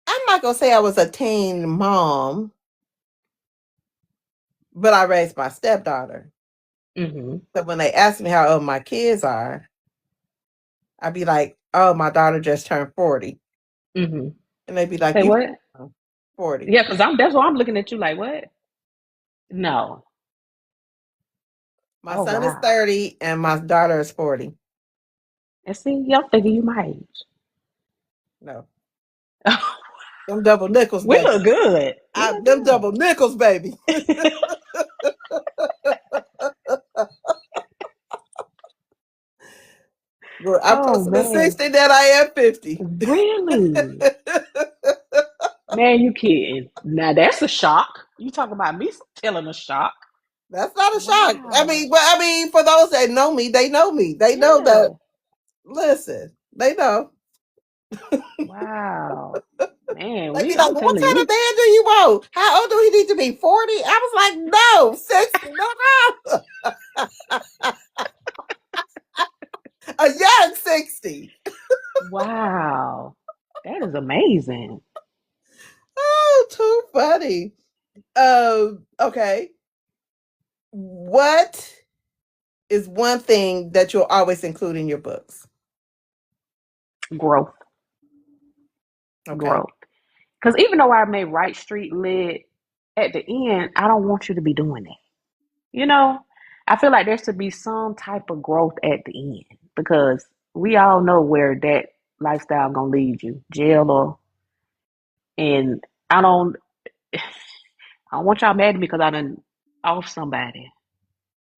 I'm not gonna say I was a teen mom, but I raised my stepdaughter. Mm-hmm. So when they ask me how old my kids are, I'd be like, "Oh, my daughter just turned 40," Mm-hmm. and they'd be like, Say "You what? 40?" Yeah, because that's why I'm looking at you like, what? No. My Oh son is wow. 30, and my daughter is 40. And see, y'all thinking you my age. No, them double nickels, We baby. look good. We Them look double nickels, baby. good. Well, I'm Oh closer to man. 60 than I am 50. Really? Man, you kidding. Now that's a shock. You talking about me telling a shock. That's not a shock. Wow. But I mean, for those that know me, they know me. They know that. Yeah. Listen, they know. Wow. Man, They be like, I'm well, what telling kind of you. man do you want? How old do he need to be? 40? I was like, no, 60. No, a young 60. Wow. That is amazing. Oh, too funny. Okay. What is one thing that you'll always include in your books? Growth. Okay. Growth. Because even though I may write street lit, at the end, I don't want you to be doing it. You know, I feel like there should be some type of growth at the end because we all know where that lifestyle gonna lead you, jail or. And I don't, I don't want y'all mad at me because I done off somebody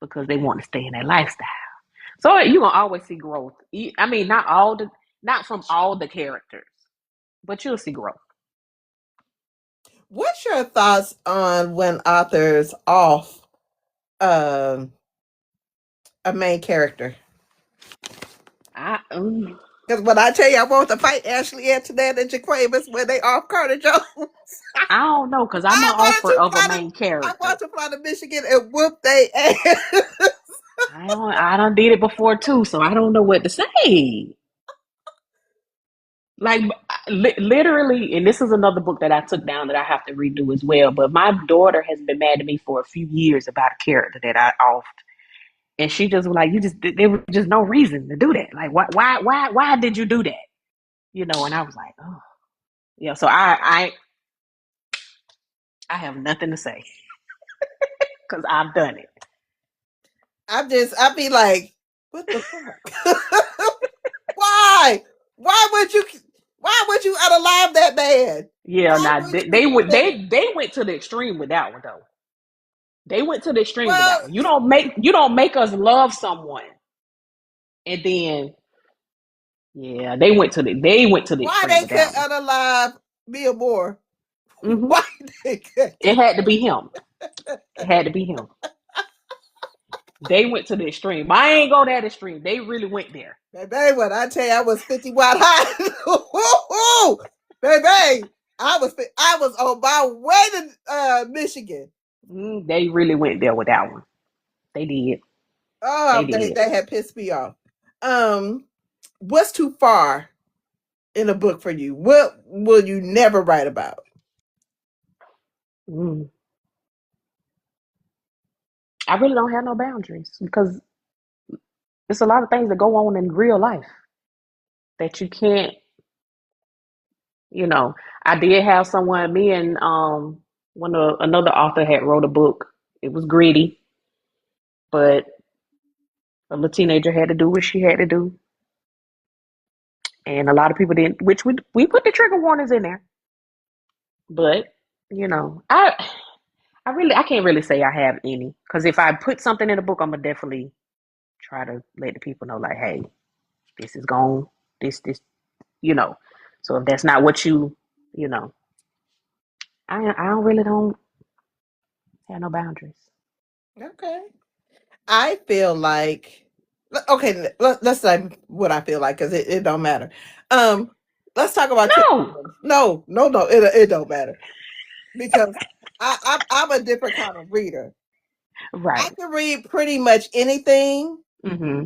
because they want to stay in that lifestyle. So you gonna always see growth. I mean, not from all the characters, but you'll see growth. What's your thoughts on when authors off um, a main character? I Because when I tell you I want to fight Ashley Antoinette and Jaquavis when they off Carter Jones, I don't know because I'm an I wanted offer to of a fly to main character. Michigan and whoop they ass. I don't did it before too, so I don't know what to say. Like literally, and this is another book that I took down that I have to redo as well. But my daughter has been mad at me for a few years about a character that I offed, and she just was like, "You just there was just no reason to do that. Like, why did you do that? You know?" And I was like, "Oh, yeah." So I have nothing to say because I've done it. I be like, what the fuck? Why? Why would you? Why would you unalive that man? Yeah, Why now would they, you they do would that? they went to the extreme with that one though. They went to the extreme with that Well, one. You don't make us love someone and then yeah, they went to the why extreme they with that could one. unalive Mia Moore? Hmm. Why they could? It had to be him. It had to be him. They went to the extreme. I ain't go that extreme. They really went there. Baby, when I tell you I was 50 watt high, baby, I was on my way to Michigan. They really went there with that one. They did. They Oh, did. they had pissed me off. Um, what's too far in a book for you? What will you never write about? Mm. I really don't have no boundaries because there's a lot of things that go on in real life that you can't. You know, I did have someone. Me and another author had wrote a book. It was gritty, but a little teenager had to do what she had to do, and a lot of people didn't. Which we put the trigger warnings in there, but you know, I can't really say I have any because if I put something in a book, I'm gonna definitely try to let the people know, like, hey, this is gone, this, you know. So if that's not what you know, I don't really don't have no boundaries. Okay. I feel like, okay, let's say what I feel like because it don't matter. Um, let's talk about trigger No. warnings. No, no, no, it don't matter because I'm a different kind of reader. I Right. can read pretty much anything, Mm-hmm.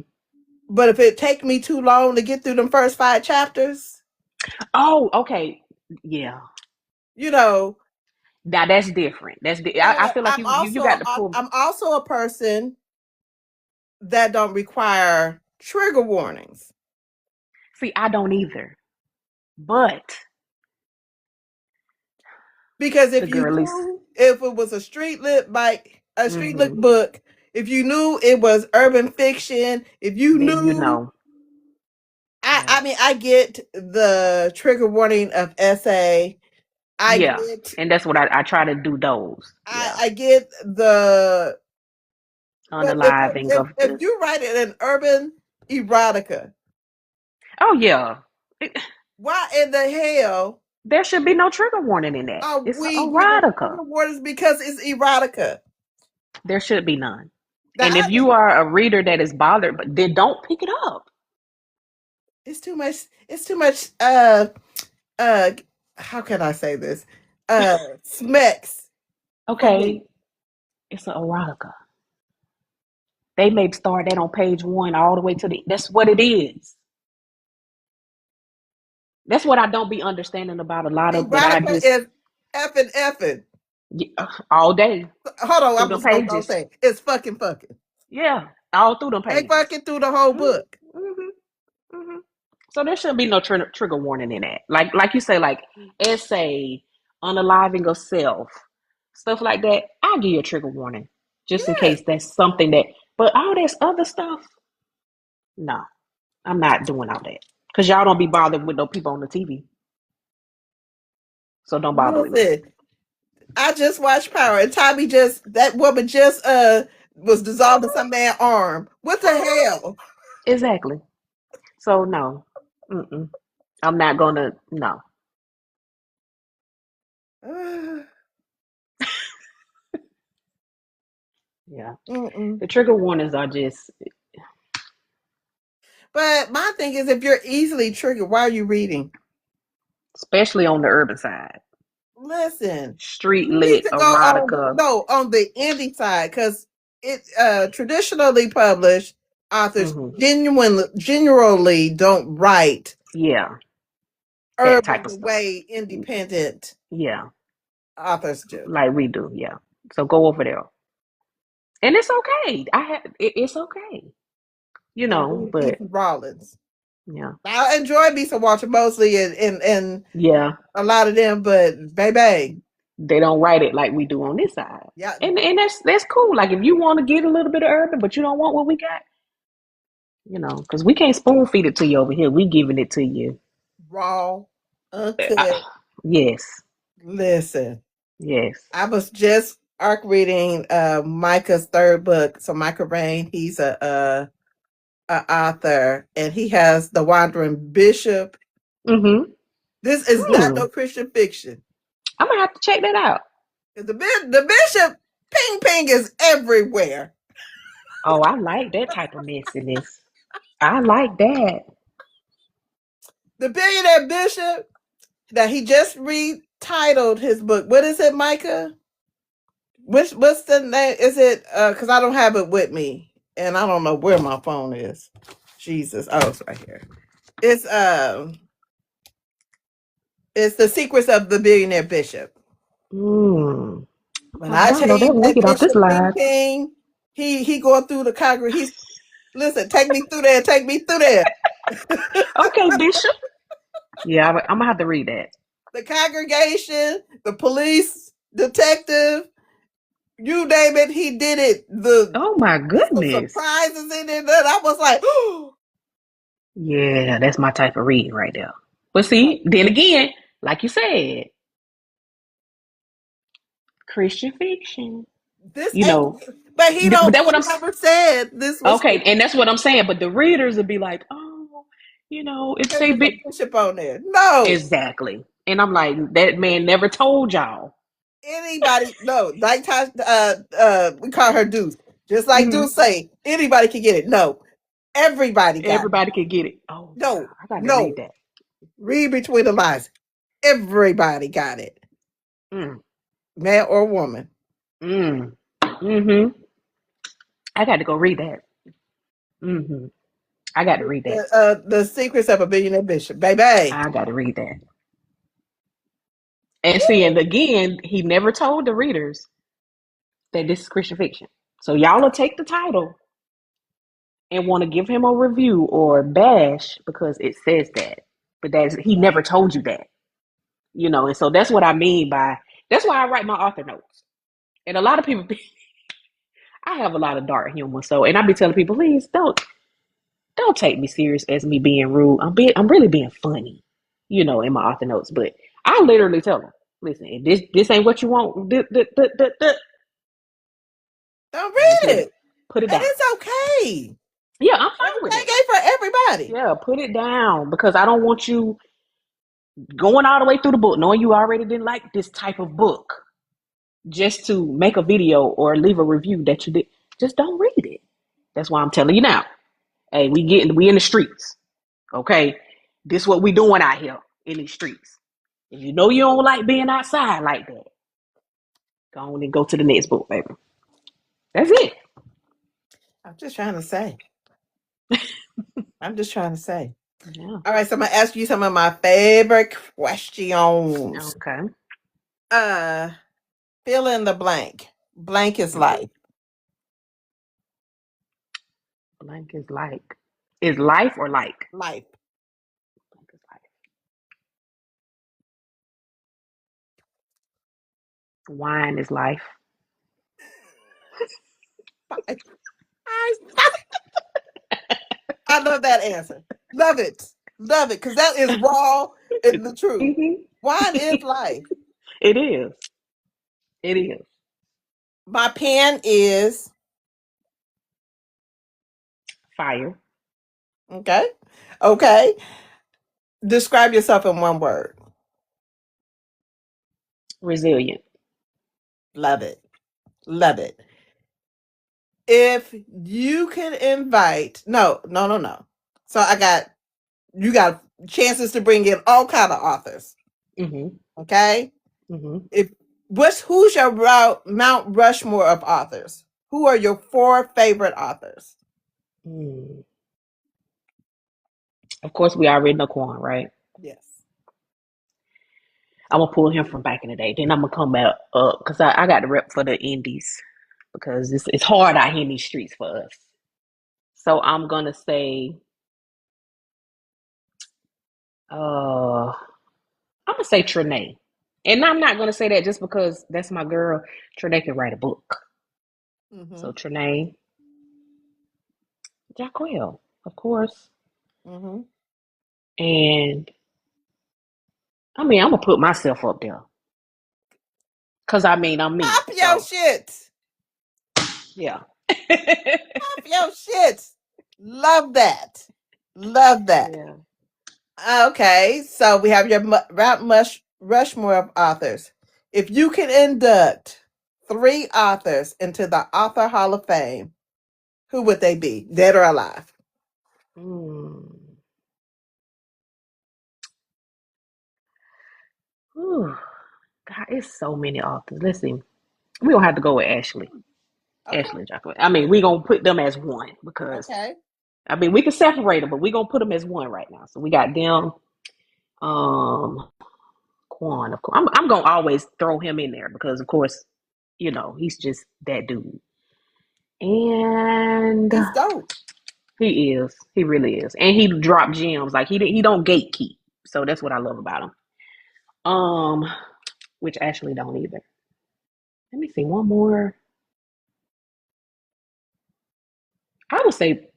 but if it take me too long to get through them first 5 chapters, Oh, okay. Yeah. you know, Now that's different. I but feel like you got to pull. I'm also a person that don't require trigger warnings. See, I don't either. But Because the if you girlies, knew if it was a street lit bike, a street lit mm-hmm, book, if you knew it was urban fiction, if you then you knew, know. Yeah. I mean, I get the trigger warning of essay. I Yeah. get, And that's what I try to do those. Yeah. I get the, but Unaliving of if you write it an urban erotica, oh yeah. It- why in the hell there should be no trigger warning in that. are It's a we giving erotica. trigger warnings because it's erotica? There should be none. Now, And if you are a reader that is bothered, but then don't pick it up. it's too much. It's too much. Uh, how can I say this? Smecks for me. Okay, it's an erotica. They may start that on page one all the way to the. That's what it is. That's what I don't be understanding about a lot of. But I Erotica just is effing effing. all day Hold on, through I'm them just gonna pages. say it. It's fucking fucking. Yeah, all through them They pages. fucking through the whole book. Mm-hmm, mm-hmm, mm-hmm. So there shouldn't be no trigger warning in that. Like you say, like essay, unaliving of self, stuff like that. I'll give you a trigger warning just in Yes, case that's something that. But all this other stuff, no, I'm not doing all that because y'all don't be bothered with no people on the TV. So don't bother with me. listen. I just watched Power, and Tommy just that woman just was dissolved in some man's arm. What the hell? Exactly. So no, mm-mm. I'm not gonna. No. Yeah. Mm-mm. The trigger warnings are just, But my thing is, if you're easily triggered, why are you reading? especially on the urban side, Listen, street you need lit to go on erotica. no on the indie side because it traditionally published authors Hmm. generally don't write Yeah, that urban type of the stuff. way independent Yeah, authors do. like we do. Yeah. So go over there, and it's okay. It's okay. And read But Ethan Rollins. yeah, I enjoy me some Walter Mosley and yeah, a lot of them, but baby, they don't write it like we do on this side, yeah, and that's cool. Like if you want to get a little bit of urban, but you don't want what we got, because we can't spoon feed it to you over here. We giving it to you. raw, Uh, uncut. yes, Listen, yes. I was just arc reading Micah's third book. So Micah Rain, he's a author, and he has The Wandering Bishop. Mm-hmm. This is not Hmm. no Christian fiction. I'm gonna have to check that out. The bishop ping ping is everywhere. Oh, I like that type of messiness. I like that. The billionaire bishop that he just retitled his book. What is it, Micah? What's the name? Is it because I don't have it with me and I don't know where my phone is. Jesus. Oh, it's right here. It's The Secrets of the Billionaire Bishop. Mm. When All right, I I tell know you that when we that get off this Bishop Ping live. Ping, he going through the Congress. He's listen, take me through there, take me through there. Okay, Bishop. Yeah, I'm gonna have to read that. The congregation, the police, detective, you name it, he did it. Oh my There's some goodness. surprises in it that I was like, oh, Yeah, that's my type of reading right there. But see, then again, like you said, Christian fiction. this You ain't. know, But he but don't. that's what He I'm. never said this was Okay, and that's what I'm saying. But the readers would be like, oh, it because say there's a big. bishop on there. No, Exactly. And I'm like, that man never told y'all. anybody. No, like we call her Deuce. Just like do say, anybody can get it. No, everybody got it. Everybody can get it. Oh No, wow, I got to read no. that. Read between the lines. Everybody got it. Mm. Man or woman. Mm. Mm-hmm. I got to go read that. Mm-hmm. I got to read that. The Secrets of a Billionaire Bishop. Baby. I got to read that. And see, and again, he never told the readers that this is Christian fiction. So y'all will take the title and want to give him a review or bash because it says that. But he never told you that. And so that's what I mean by that's why I write my author notes. And a lot of people I have a lot of dark humor. So and I be telling people, please don't take me serious as me being rude. I'm really being funny, in my author notes. But I literally tell them, listen, if this ain't what you want, Don't baby, read it. put it And down. it's okay. Yeah, I'm fine with Everything it. ain't for everybody. Yeah, put it down because I don't want you going all the way through the book knowing you already didn't like this type of book just to make a video or leave a review that you did. Just don't read it. That's why I'm telling you now. Hey, we in the streets. Okay? This what we doing out here in these streets. If you know you don't like being outside like that, go on and go to the next book, baby. That's it. I'm just trying to say. I'm just trying to say. Yeah. All right, so I'm gonna ask you some of my favorite questions. Okay. Uh Fill in the blank. Blank is life. Blank is like. Is life or like? Life. Blank is life. Wine is life. I, I love that answer. Love it. Love it. Because that is raw and the truth. Mm-hmm. Wine is life. It is. It is. My pen is Fire. okay. Okay. Describe yourself in one word. Resilient. Love it. Love it. If you can invite, no, no, no, no. So you got chances to bring in all kind of authors. Mm-hmm. Okay. Mm-hmm. Who's your Mount Rushmore of authors? Who are your 4 favorite authors? Mm. Of course, we already know Quan, right? Yes. I'm gonna pull him from back in the day. Then I'm gonna come back up because I got the rep for the indies because it's hard out here in these streets for us. So I'm gonna say, I'm gonna say Trinae, and I'm not gonna say that just because that's my girl. Trinae can write a book, Mm-hmm. so Trinae, Jacquel, of course, Mm-hmm. and I mean I'm gonna put myself up there because I mean I'm me. Pop your So shit. yeah. Pop your shit. Love that. Love that. Yeah. Okay, so we have your Rushmore of authors. If you can induct 3 authors into the Author Hall of Fame, who would they be, dead or alive? Mm. Whew. God, it's so many authors. Let's see. We're gonna have to go with Ashley. Okay, Ashley and Jacqueline. I mean, we're gonna put them as one because okay. I mean we can separate them, but we're gonna put them as one right now. So we got them. Quan, of course. I'm gonna always throw him in there because of course, he's just that dude. And He's dope. he is. He really is. And he dropped gems. Like he don't gatekeep. So that's what I love about him. Which Ashley don't either. Let me see one more. I would say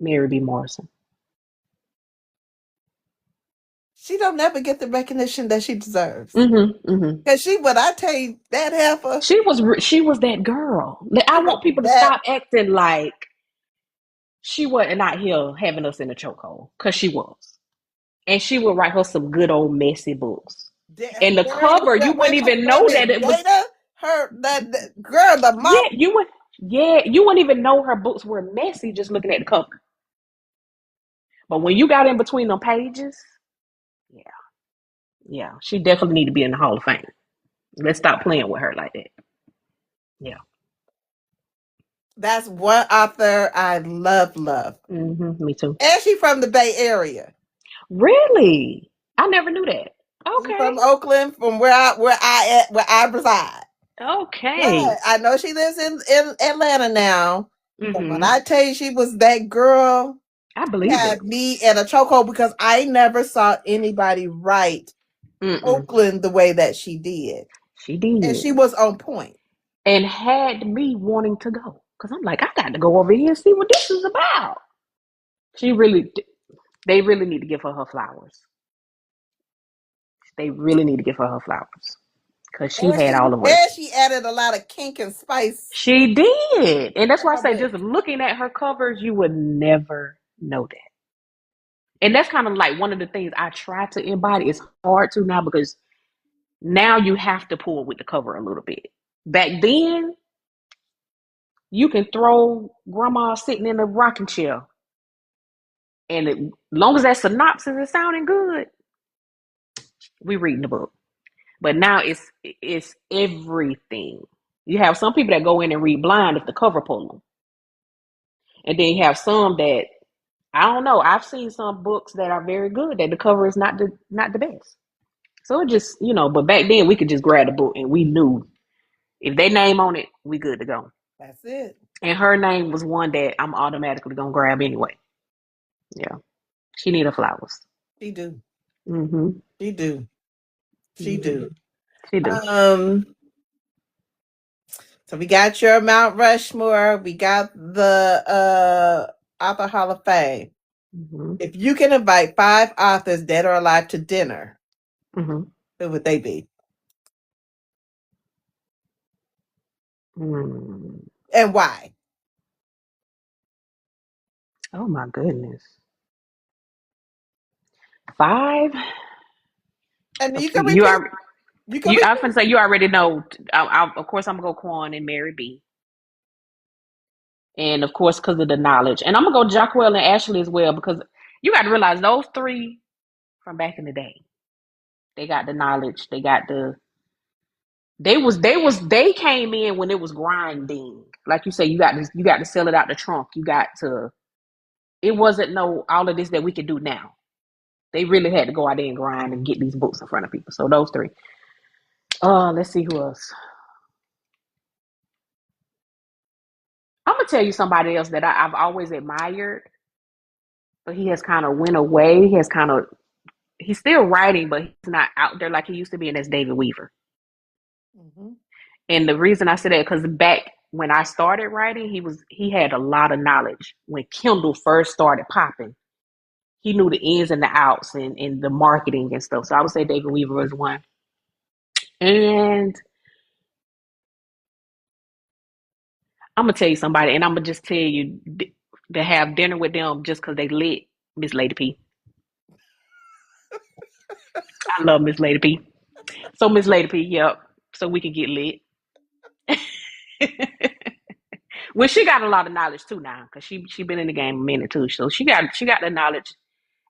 Mary B. Morrison. She don't never get the recognition that she deserves. Mm-hmm. Mm-hmm. Cause when I tell you that heifer, She was that girl. I she was want people to that stop acting like she wasn't out here having us in a chokehold because she was, and she would write her some good old messy books. And the Mary cover, you wait, wouldn't her even know name is that it was. Jada. Her that girl, the mom. Yeah, you would. Yeah, you wouldn't even know her books were messy just looking at the cover. But when you got in between them pages, yeah, yeah, she definitely need to be in the Hall of Fame. Let's stop playing with her like that. Yeah. That's one author I love. Me too. And she's from the Bay Area. Really? I never knew that. She's Okay. from Oakland, from where I reside. Okay. But I know she lives in Atlanta now. But when Mm-hmm. I tell you she was that girl, I she believe it. had me in a chokehold because I never saw anybody write Mm-mm. Oakland the way that she did. She And did. she was on point. And had me wanting to go. Because I'm like, I got to go over here and see what this is about. She really, they really need to give her her flowers. They really need to give her her flowers. Because she And had she all of us. and she added a lot of kink and spice She did. And that's to why I her say book. just looking at her covers, you would never know that. And that's kind of like one of the things I try to embody. It's hard to now because now you have to pull with the cover a little bit. Back then, you can throw grandma sitting in a rocking chair. And as long as that synopsis is sounding good, we reading the book. But now it's everything. You have some people that go in and read blind if the cover pull them. And then you have some that I don't know. I've seen some books that are very good that the cover is not the best. So it just, but back then we could just grab the book and we knew if they name on it, we good to go. That's it. And her name was one that I'm automatically gonna grab anyway. Yeah, she need her flowers. She do. Mhm. She do. She Mhm. do. She do. Um, so we got your Mount Rushmore. We got the Author Hall of Fame. Mhm. If you can invite 5 authors, dead or alive, to dinner, Mhm. who would they be? Mm. And why? Oh my goodness. 5. And you Okay, can repeat. You can I often repeat. say you already know. Of course, I'm gonna go Quan and Mary B. And of course, because of the knowledge, and I'm gonna go Jacquel and Ashley as well because you got to realize those three from back in the day. They got the knowledge. They got the. They came in when it was grinding. Like you say, you got to sell it out the trunk. You got to. It wasn't no all of this that we can do now. They really had to go out there and grind and get these books in front of people. So those three. Let's see who else. I'm gonna tell you somebody else that I've always admired, but he has kind of went away. He has kind of he's still writing, but he's not out there like he used to be, and that's David Weaver. Mm-hmm. And the reason I say that because back when I started writing, he had a lot of knowledge. When Kindle first started popping, he knew the ins and the outs and the marketing and stuff. So I would say David Weaver was one. And I'm gonna tell you somebody, and I'm gonna just tell you to have dinner with them just because they lit Miss Lady P. I love Miss Lady P. So Miss Lady P, yep. So we can get lit. Well, she got a lot of knowledge too now because she been in the game a minute too. So she got the knowledge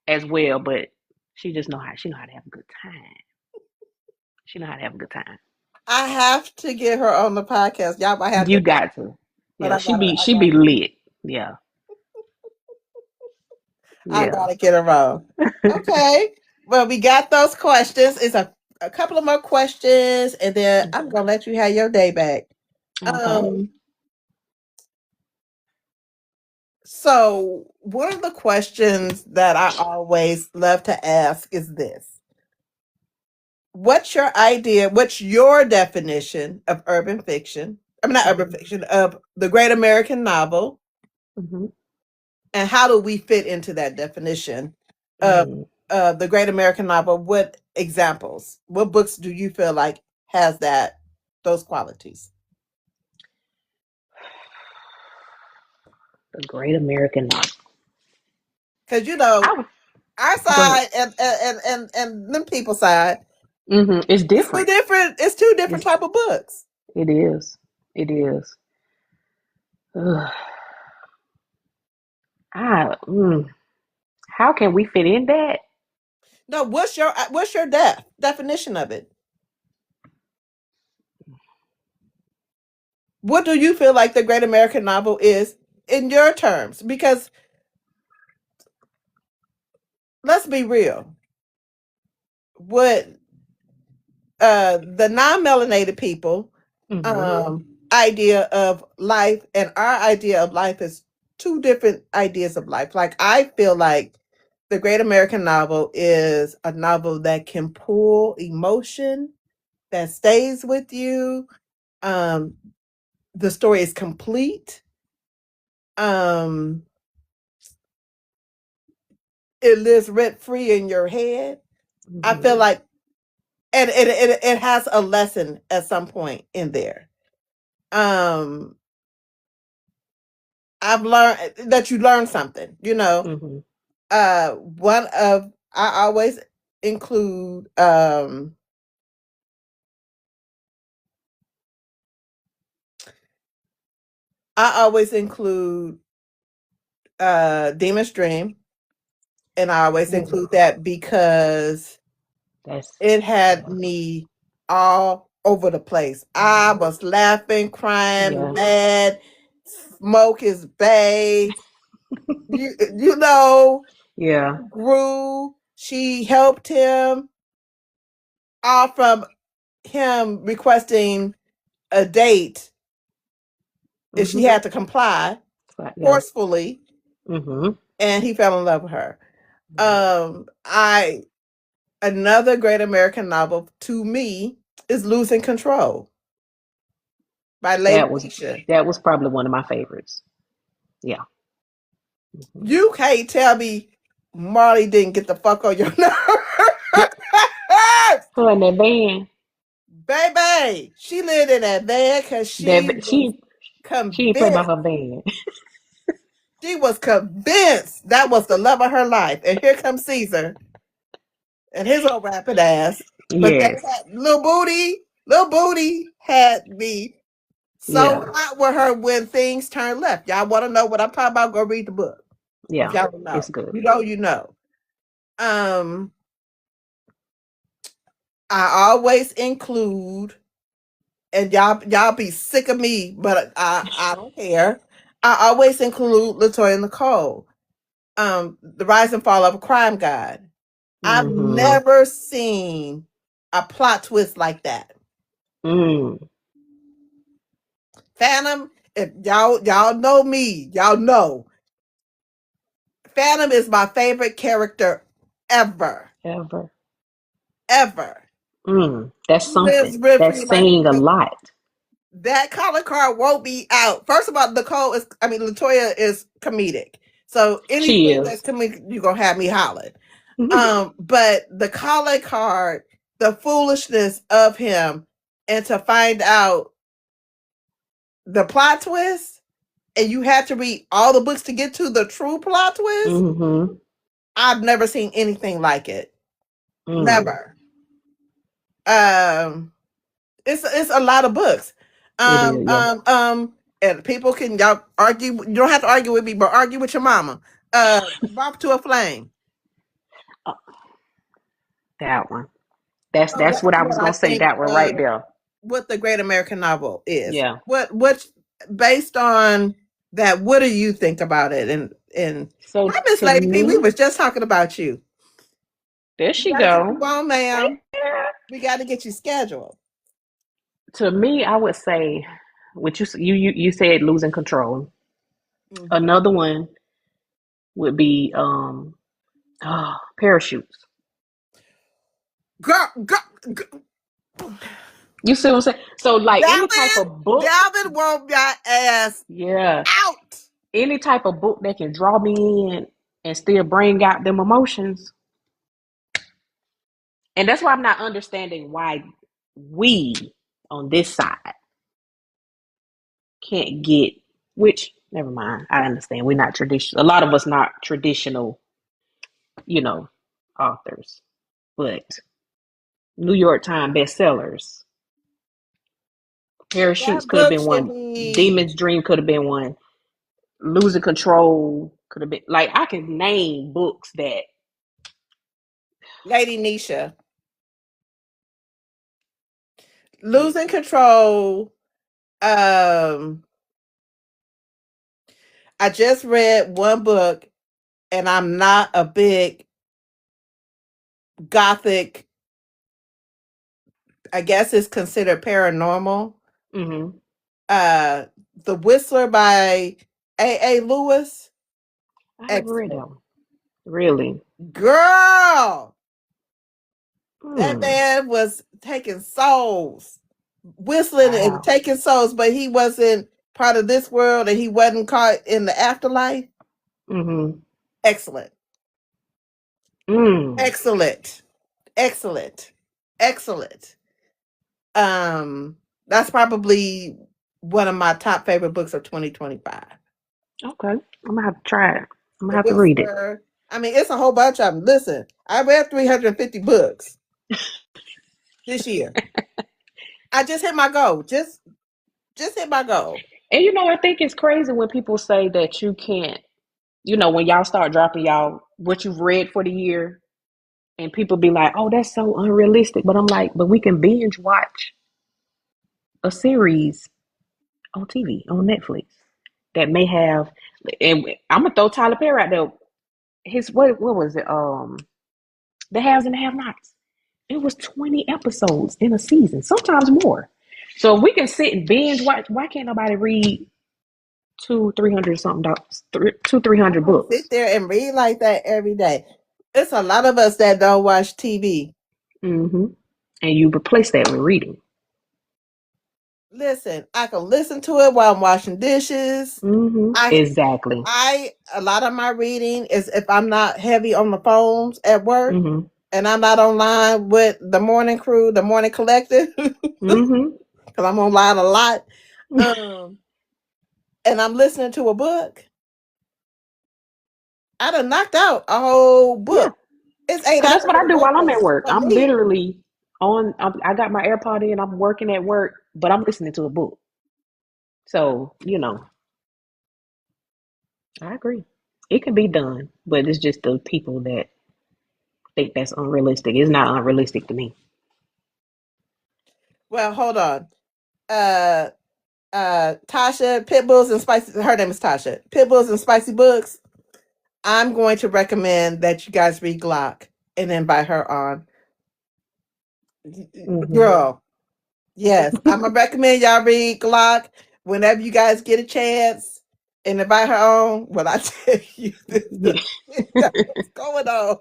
as well, but she know how to have a good time. She know how to have a good time. I have to get her on the podcast. Y'all might have to You invite, got to, but yeah. I gotta, I She be gotta, lit, yeah, I yeah. gotta get her on. Okay. Well, we got those questions. It's a couple of more questions, and then I'm Okay, gonna let you have your day back. okay. Um, so one of the questions that I always love to ask is this. What's your definition of urban fiction? I mean, not urban Mm-hmm. fiction, of the great American novel, Mm-hmm. and how do we fit into that definition of Mm. the great American novel? What examples? What books do you feel like has those qualities? The Great American Novel. Because I would our go ahead. side and them people side, It's it's two different. different. It's two different It's type of books. it is. It is. Ugh, I, how can we fit in that? No, what's your definition of it? What do you feel like the great American novel is in your terms? Because let's be real, what the non-melanated people Mm-hmm. idea of life and our idea of life is two different ideas of life. Like I feel like the great American novel is a novel that can pull emotion that stays with you. Um, the story is complete. Um, it lives rent free in your head. I feel Mm-hmm. like, and it has a lesson at some point in there. Um, I've learned that you learn something. Mm-hmm. One of I always include I always include Demon's Dream, and I always Mm. include that because That's it had yeah. me all over the place. I was laughing, crying, Yeah. mad. Smoke is bae. You know, Yeah. grew. She helped him all from him requesting a date if she Mm-hmm. had to comply Yeah. forcefully, Mm-hmm. and he fell in love with her. I Another great American novel to me is Losing Control by Lady That was Tisha. that was probably one of my favorites. Yeah. Mm-hmm. You can't tell me Marley didn't get the fuck on your nerves. Her in that van. Baby, she lived in that van because she That was she ain't play by convinced. her van. She was convinced that was the love of her life. And here comes Caesar and his old rapid ass. But they Yes. had little booty had me so Yeah. hot with her when things turned left. Y'all want to know what I'm talking about? Go read the book. If Yeah. y'all don't know, It's good. you know. Um, I always include, and y'all be sick of me, but I don't care. I always include Latoya Nicole. The Rise and Fall of a Crime God. I've Mm-hmm. never seen a plot twist like that. Mm. Phantom, if y'all know me, y'all know Phantom is my favorite character ever. Ever. Ever. That's He lives something. rent free That's in my saying a head. lot. That color card won't be out. First of all, Latoya is comedic. So She anything that's is. comedic, you're gonna have me hollering. But the color card, the foolishness of him, and to find out the plot twist, and you have to read all the books to get to the true plot twist. Mm-hmm. I've never seen anything like it. Mm. Never. Um, it's a lot of books. It Um, is, yeah. um, um, and people can y'all argue. You don't have to argue with me, but argue with your mama. Moth to a Flame. Uh, that one. So That's that's what I was what I gonna say. think. That one right there. What the Great American Novel is. Yeah. What based on that? What do you think about it? And So hi, Miss to Lady P. We me, was just talking about you. there We she got to get you go. on, Hey, ma'am. girl. We got to get you scheduled. To me, I would say, what you said, losing control. Mm-hmm. Another one would be parachutes. Girl, You see what I'm saying? So like any type Dalvin, of book, Dalvin won't your ass yeah, out. any type of book that can draw me in and still bring out them emotions. And that's why I'm not understanding why we on this side can't get, which never mind. I understand we're not traditional. A lot of us not traditional, you know, authors, but New York Times bestsellers. Parachutes That could have book been should one. be Demon's Dream could have been one. Losing Control could have been like I can name books that. Lady Nisha. Yeah. Losing Control. Um, I just read one book, and I'm not a big gothic. I guess it's considered paranormal. Mm-hmm. Uh, The Whistler by A. Lewis. I never read Excellent. that one. Really? Girl, that Hmm. man was taking souls, whistling and Wow. taking souls, but he wasn't part of this world and he wasn't caught in the afterlife. Mm-hmm. Excellent. Mm. Excellent. Excellent. Excellent. That's probably one of my top favorite books of 2025. Okay. I'm gonna have to try it. I'm gonna The have to read it. Whisperer. I mean, it's a whole bunch of them. Listen, I read 350 books this year. I just hit my goal. Just hit my goal. And I think it's crazy when people say that you can't, when y'all start dropping y'all what you've read for the year, and people be like, "Oh, that's so unrealistic." But I'm like, but we can binge watch a series on TV on Netflix that may have. And I'm gonna throw Tyler Perry out there. His what was it? The Haves and the Have Nots. It was 20 episodes in a season, sometimes more. So if we can sit and binge watch, why can't nobody read two, 300 something dollars, two, three I hundred don't sit books? there and read like that every day. It's a lot of us that don't watch TV. Mm-hmm. And you replace that with reading. Listen, I can listen to it while I'm washing dishes. Mm-hmm. I Exactly. a lot of my reading is if I'm not heavy on the phones at work Mm-hmm. and I'm not online with the morning crew, the morning collective, because Mm-hmm. I'm online a lot. Um, and I'm listening to a book. I done knocked out a whole Yeah. book. It's 8 Cause that's what hours I a do while I'm at day work. for I'm me. literally I got my AirPod in. I'm working at work, but I'm listening to a book. So I agree. It can be done, but it's just the people that think that's unrealistic. It's not unrealistic to me. Well, hold on. Uh, Tasha, Pitbulls and Spicy. Her name is Tasha. Pitbulls and Spicy Books. I'm going to recommend that you guys read Glock and invite her on. Hmm. Girl, yes, I'm gonna recommend y'all read Glock whenever you guys get a chance and invite her on. When I tell you this, the Yeah. shit that was going on,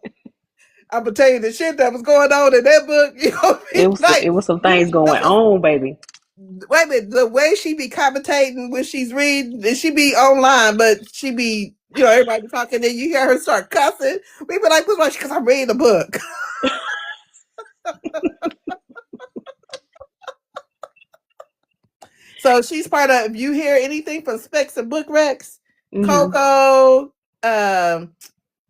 I'm gonna tell you the shit that was going on in that book. You know, It was like it was some you things going listen. on, baby. Wait a minute, the way she be commentating when she's reading, and she be online, but she be, everybody be talking, and you hear her start cussing. We be like, because I'm reading the book. So she's part of, if you hear anything from Specs and Book Rex, Hmm. Coco, um,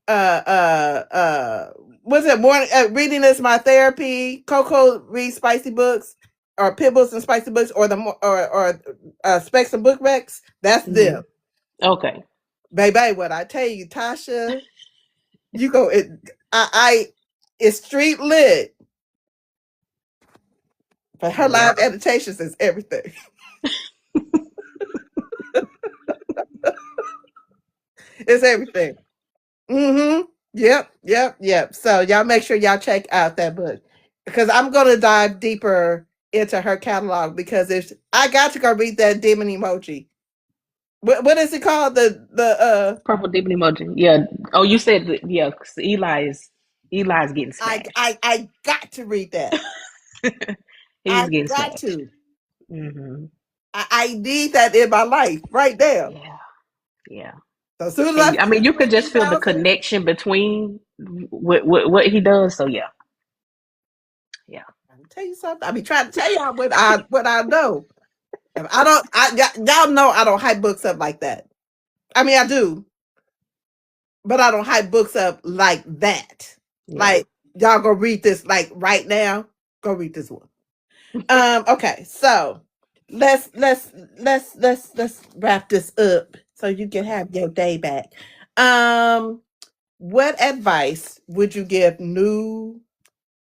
uh, what's it, morning, reading is my therapy, Coco reads spicy books, or Pibbles and spicy books, or Specs and Book Rex, that's Hmm. them. Okay. Baby, what I tell you, Tasha, you go. It's street lit, but her Yeah. live annotations is everything. It's everything. Mm-hmm. Yep. So y'all make sure y'all check out that book because I'm gonna dive deeper into her catalog because if I got to go read that demon emoji. What is it called? The Purple demon emoji. Yeah. Oh, you said that, yeah. 'Cause Eli's getting smashed. I got to read that. He's I getting got smashed. to. Hmm. I need that in my life right there. Yeah. Yeah. So as soon as I And I mean, finish you my could just feel the 3,000, connection between what he does. So yeah, yeah, I'll tell you something. I be trying to tell y'all what I know. If I don't, y'all know I don't hype books up like that. I mean, I do, but I don't hype books up like that. yeah. Like y'all go read this like right now. Go read this one. Okay, so let's wrap this up. so you can have your day back. Um, what advice would you give new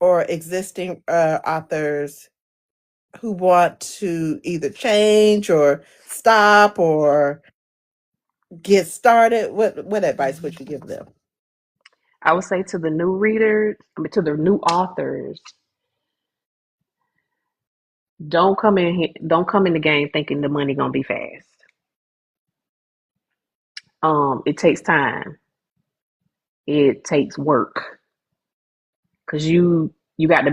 or existing authors who want to either change or stop or get started? What advice would you give them? I would say to the new readers, I mean, to the new authors, don't come in the game thinking the money gonna be fast. It takes time. It takes work because you got to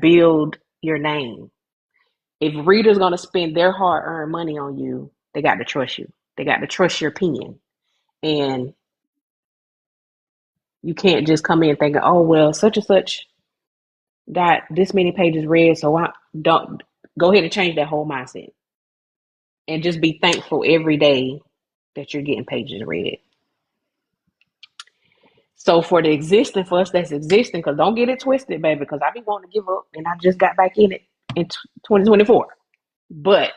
build your name. If readers gonna spend their hard earned money on you, they got to trust you. They got to trust your pen, and you can't just come in thinking, oh well, such and such got this many pages read, so I don't go ahead and change that whole mindset and just be thankful every day that you're getting pages read. So for us that's existing, because don't get it twisted, baby, because I be wanting to give up and I just got back in it in 2024. But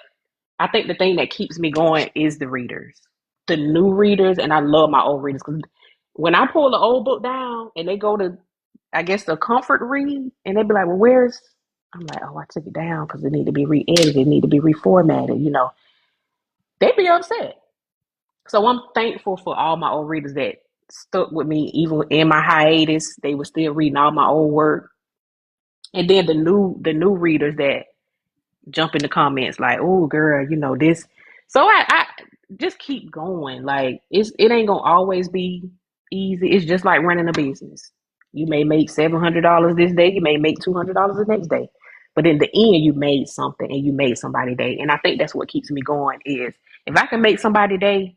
I think the thing that keeps me going is the readers, the new readers, and I love my old readers because when I pull the old book down and they go to, I guess, the comfort read, and they be like, well, where's, I'm like, oh, I took it down because it need to be re-edited, it need to be reformatted, they be upset. So I'm thankful for all my old readers that stuck with me even in my hiatus. They were still reading all my old work. And then the new readers that jump in the comments like, oh girl, this. So I just keep going. Like it ain't gonna always be easy. It's just like running a business. You may make $700 this day, you may make $200 the next day. But in the end, you made something and you made somebody day. And I think that's what keeps me going is if I can make somebody day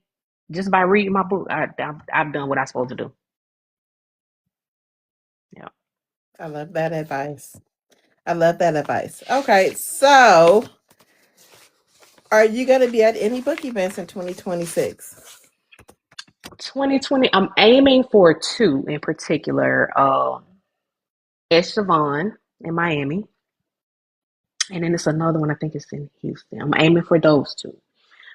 just by reading my book, I've done what I'm supposed to do. Yeah. I love that advice. I love that advice. Okay, so are you going to be at any book events in 2026? 2020, I'm aiming for two in particular. Estevan in Miami, and then it's another one I think it's in Houston. I'm aiming for those two,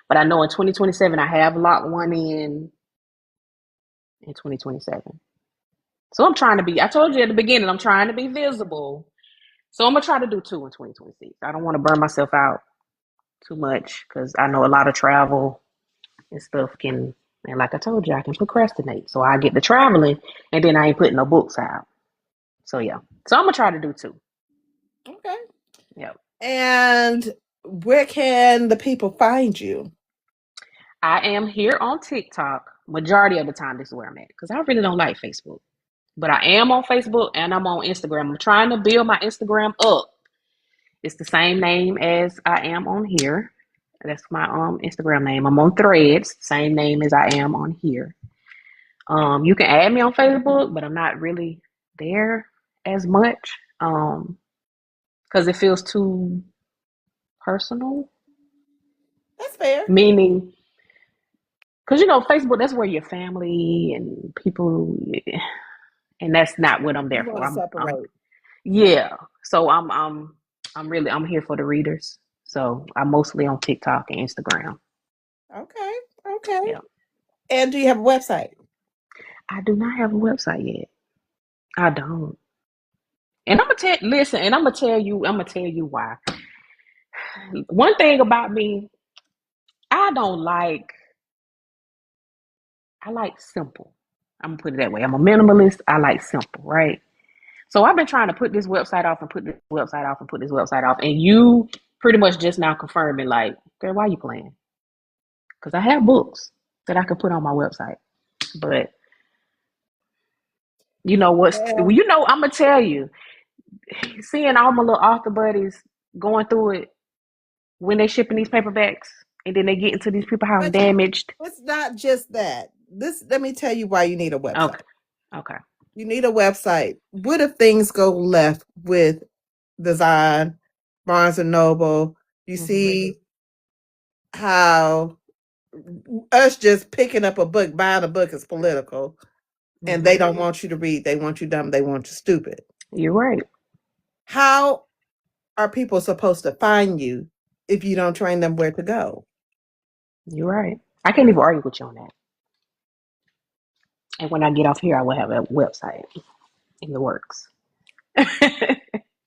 but I know in 2027 I have locked one in 2027. So I'm trying to be. I told you at the beginning I'm trying to be visible. So I'm gonna try to do two in 2026. I don't want to burn myself out too much because I know a lot of travel and stuff can. And like I told you, I can procrastinate. So I get to traveling, and then I ain't putting no books out. So yeah. So I'm gonna try to do two. Okay. Yeah. And where can the people find you? I am here on TikTok. Majority of the time, this is where I'm at because I really don't like Facebook. But I am on Facebook and I'm on Instagram. I'm trying to build my Instagram up. It's the same name as I am on here. That's my Instagram name. I'm on Threads, same name as I am on here. You can add me on Facebook, but I'm not really there as much because it feels too personal. That's fair. Meaning, because Facebook, that's where your family and people, and that's not what I'm there You for. want to I'm separate. yeah. So I'm here for the readers. So I'm mostly on TikTok and Instagram. Okay. Okay. Yeah. And do you have a website? I do not have a website yet. I don't. And I'm gonna tell you why. One thing about me, I don't like I like simple. I'm gonna put it that way. I'm a minimalist. I like simple, right? So I've been trying to put this website off and put this website off and put this website off. And you pretty much just now confirming, like, girl, why are you playing? Because I have books that I could put on my website. But you know what's Well, I'm gonna tell you, seeing all my little author buddies going through it when they shipping these paperbacks and then they get into these people house but damaged. it's not just that. Let me tell you why you need a Okay. website. Okay. You need a website. What if things go left with design, Barnes and Noble? You Mm-hmm. see how us just picking up a book, buying a book is political, and they Mm-hmm. don't want you to read. They want you dumb. They want you stupid. You're right. How are people supposed to find you if you don't train them where to go? You're right. I can't even argue with you on that. And when I get off here, I will have a website in the works.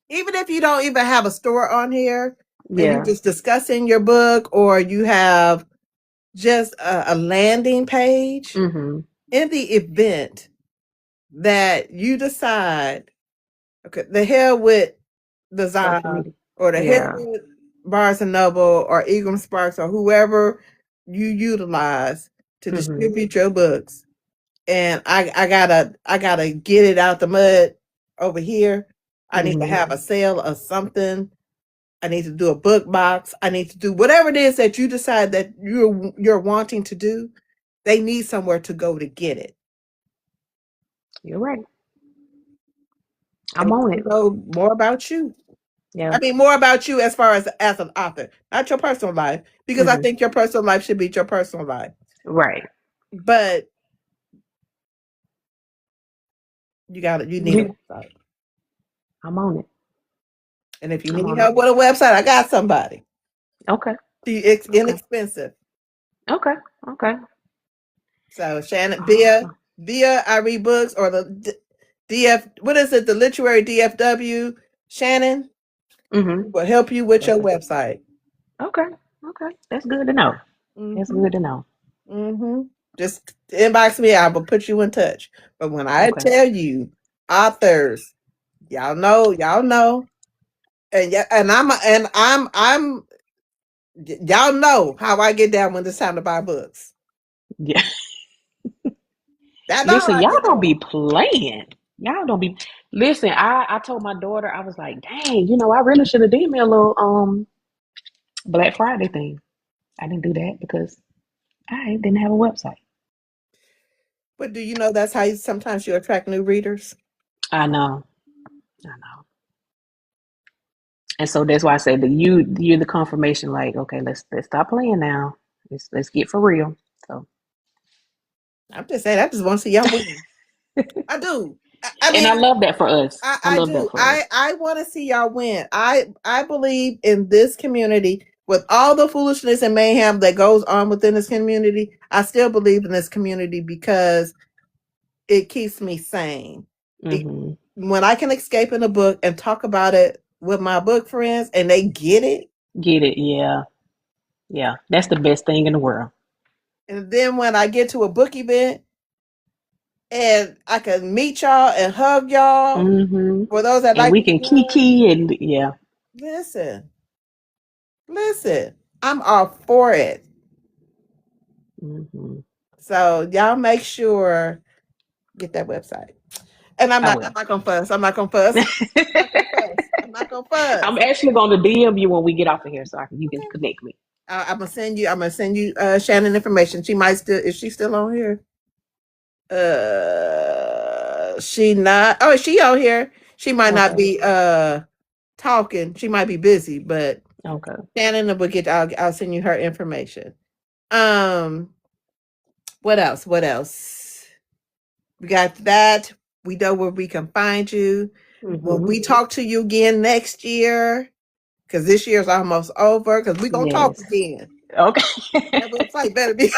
Even if you don't even have a store on here and you're Yeah. just discussing your book, or you have just a landing page, Mm-hmm. in the event that you decide, okay, the hell with the Social Zion, media. or the hell Yeah. with Barnes and Noble or Ingram Sparks or whoever you utilize to Mm-hmm. distribute your books, and I gotta get it out the mud over here. I need to Mm-hmm. have a sale or something. I need to do a book box. I need to do whatever it is that you decide that you're wanting to do. They need somewhere to go to get it. You're right. And I'm on let it. them know more about you. Yeah. I mean, more about you as far as an author, not your personal life, because I Mm-hmm. think your personal life should be your personal life. Right. But you need a Yeah. website. I'm on it. And if you I'm need on it. help with a website, I got somebody. Okay. It's Okay. inexpensive. Okay. Okay. So Shannon, Awesome. via I read books, or the DF, what is it? The literary DFW. Shannon Mm-hmm. will help you with your Okay. website. Okay. Okay. That's good to know. That's Mm-hmm. good to know. Mm-hmm. Just inbox me. I will put you in touch. But when I Okay. tell you, authors, y'all know, and yeah, and I'm, y'all know how I get down when it's time to buy books. Yeah. That's how Listen, I y'all get don't down. be playing. Y'all don't be. Listen, I told my daughter, I was like, dang, I really should have did me a little Black Friday thing. I didn't do that because I didn't have a website. But do you know that's how sometimes you attract new readers? I know. I know. And so that's why I said that you're the confirmation, like, okay, let's stop playing now. Let's get for real. So I'm just saying, I just want to see y'all win. I do. I and I mean, love that for us. I I love do. that for us. I want to see y'all win. I believe in this community with all the foolishness and mayhem that goes on within this community. I still believe in this community because it keeps me sane. It, Hmm. when I can escape in a book and talk about it with my book friends and they get it, Get it? Yeah. Yeah. That's the best thing in the world. and then when I get to a book event and I can meet y'all and hug y'all, Hmm. for those that And like we to can do, kiki and yeah. listen, listen, I'm all for it. Hmm. So y'all make sure get that website. And I'm I not I'm will. not gonna fuss. I'm not gonna fuss. I'm not gonna fuss. I'm not gonna I'm fuss. actually going to DM you when we get off of here, so you can Okay. connect me. I'm gonna send you Shannon information. She might still, is she still on here? She not, oh, is she on here? She might not Okay. be talking. She might be busy, but Okay. Shannon will get, I'll send you her information. Um, what else? What else? We got that. We know where we can find you. When Hmm. we talk to you again next year, because this year's almost over, because we're gonna talk Yes. again. Okay. That website better be.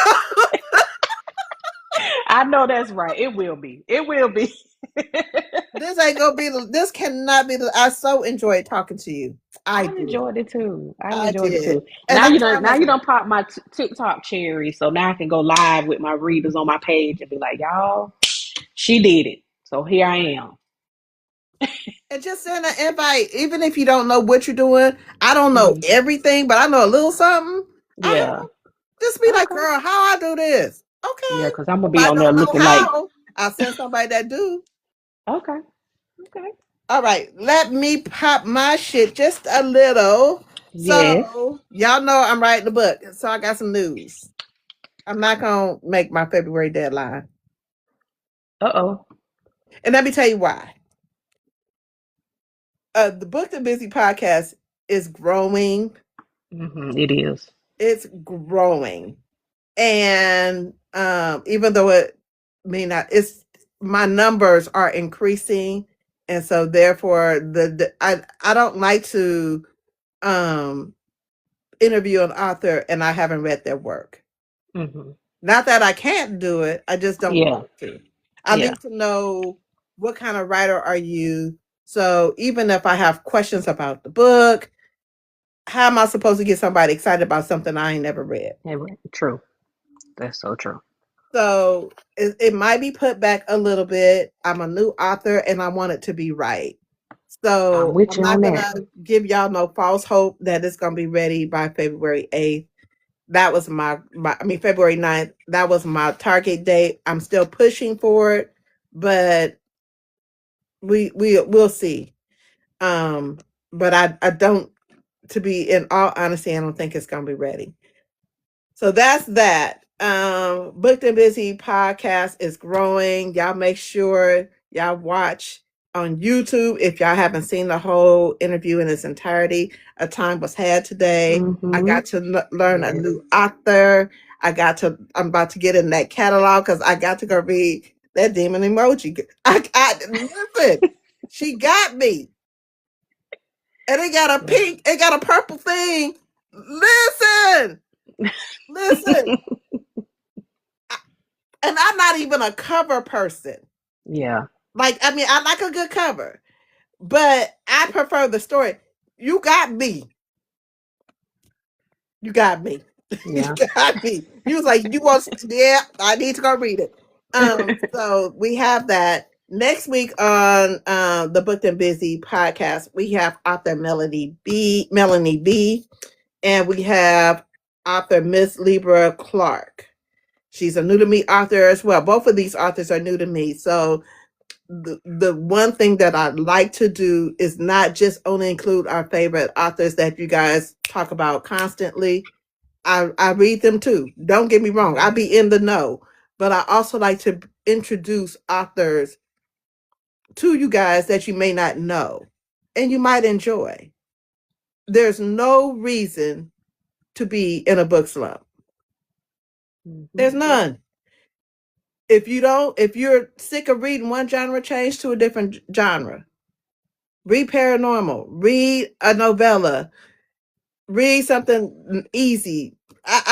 I know that's right. It will be. It will be. This ain't gonna be this cannot be I so enjoyed talking to you. I I did. enjoyed it too. I I enjoyed it did. too. And Now I you know. Now promise you you. don't pop my TikTok cherry, so now I can go live with my readers on my page and be like, "Y'all, she did it." So here I am. And just send an invite, even if you don't know what you're doing. I don't know Hmm. everything, but I know a little something. Yeah. Just be like, Okay. girl, how I do this? Yeah, Okay. because I'm gonna If be I on there don't know looking like, how, I'll send somebody that do. okay, okay, All right, let me pop my shit just a little. yes. So y'all know I'm writing the book. So I got some news. I'm not gonna make my February deadline. Uh-oh. And let me tell you why. The Booked and Busy podcast is growing. It is. It's growing. And even though it may not, it's my numbers are increasing. And so therefore I don't like to um interview an author and I haven't read their work. Hmm. Not that I can't do it, I just don't Yeah. want to. I Yeah. need to know what kind of writer are you. So even if I have questions about the book, how am I supposed to get somebody excited about something I ain't never read? True. That's so true. So it might be put back a little bit. I'm a new author and I want it to be right. I'm So with I'm you on not that. gonna give y'all no false hope that it's gonna be ready by February 8th. That was February 9th. That was my target date. I'm still pushing for it, but we'll see. But I don't, to be in all honesty, I don't think it's gonna be ready. So that's that. Booked and Busy podcast is growing. Y'all make sure y'all watch on YouTube if y'all haven't seen the whole interview in its entirety. A time was had today. I Hmm. got to learn a Yes. new author. I'm about to get in that catalog because I got to go read that demon emoji. Listen, she got me. And it got a Yeah. pink, it got a purple thing. Listen, listen. And I'm not even a cover person. Yeah. Like, I mean, I like a good cover, but I prefer the story. You got me. You got me. You Yeah. got me. You was like, you want, yeah, I need to go read it. So we have that. Next week on the Booked and Busy podcast, we have author Melanie B, and we have author Miss Libra Clark. She's a new to me author as well. Both of these authors are new to me. So the one thing that I like to do is not just only include our favorite authors that you guys talk about constantly. I read them too. Don't get me wrong. I be in the know. But I also like to introduce authors to you guys that you may not know and you might enjoy. There's no reason to be in a book slump. Hmm. There's none. If you're sick of reading one genre, change to a different genre. Read paranormal, read a novella, read something easy.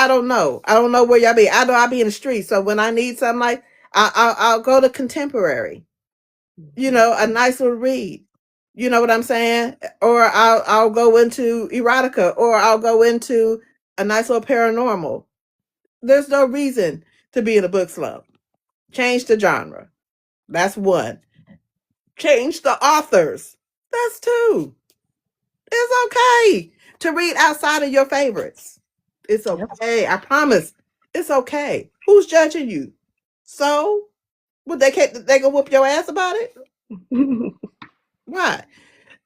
I don't know. I don't know where y'all be. I know I'll be in the street. So when I need something like, I'll go to contemporary, Hmm. a nice little read. You know what I'm saying? Or I'll go into erotica, or I'll go into a nice little paranormal. There's no reason to be in a book slump. Change the genre. That's one. Change the authors. That's two. It's okay to read outside of your favorites. It's Yep. okay. I promise. It's okay. Who's judging you? So, would they gonna whoop your ass about it? Why?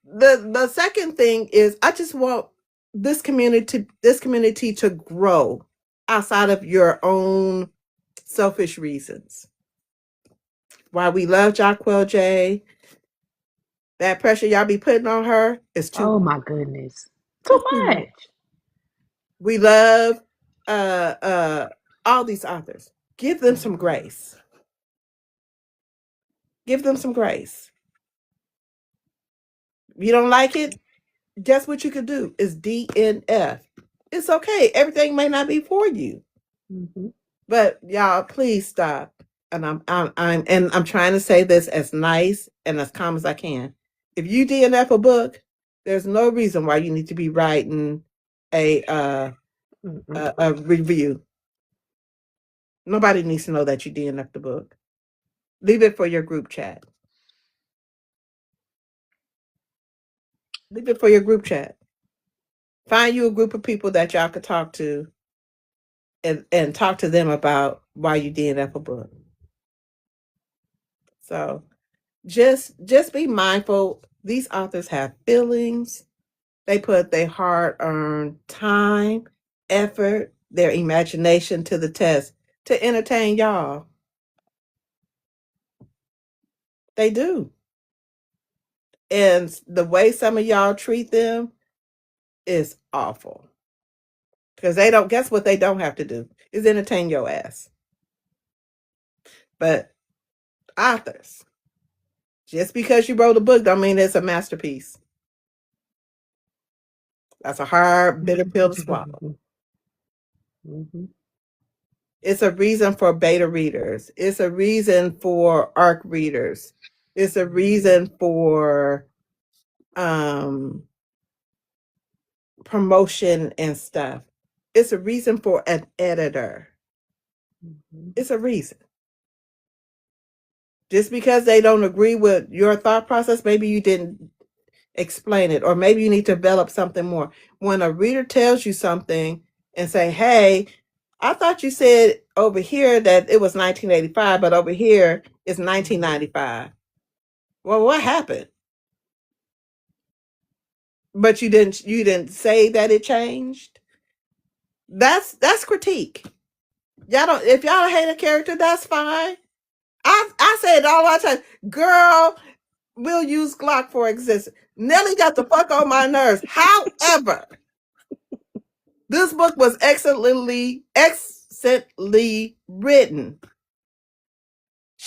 The second thing is I just want this community to grow outside of your own selfish reasons. Why we love Jacquel J, that pressure y'all be putting on her is too Oh much. my goodness. Too It's too much. much. We love uh uh all these authors. Give them some Hmm. grace. Give them some grace. If you don't like it, guess what you could do is DNF. It's okay. Everything may not be for you. Hmm. But y'all, please stop. And I'm trying to say this as nice and as calm as I can. If you DNF a book, there's no reason why you need to be writing a Hmm. a review. Nobody needs to know that you DNF the book. Leave it for your group chat. Leave it for your group chat. Find you a group of people that y'all could talk to and talk to them about why you DNF a book. So just be mindful. These authors have feelings. They put their hard earned time, effort, their imagination to the test to entertain y'all. They do. And the way some of y'all treat them is awful. Because they don't, guess what they don't have to do is entertain your ass. But authors, just because you wrote a book don't mean it's a masterpiece. That's a hard, bitter pill to swallow. Hmm. It's a reason for beta readers. It's a reason for ARC readers. It's a reason for um, promotion and stuff. It's a reason for an editor. It's a reason. Just because they don't agree with your thought process, maybe you didn't explain it, or maybe you need to develop something more. When a reader tells you something and say, hey, I thought you said over here that it was 1985, but over here it's 1995. Well, what happened? But you didn't say that it changed. That's critique. Y'all don't, if y'all hate a character, that's fine. I say it all the time. Girl, we'll use Glock for existence. Nelly got the fuck on my nerves. However, this book was excellently written.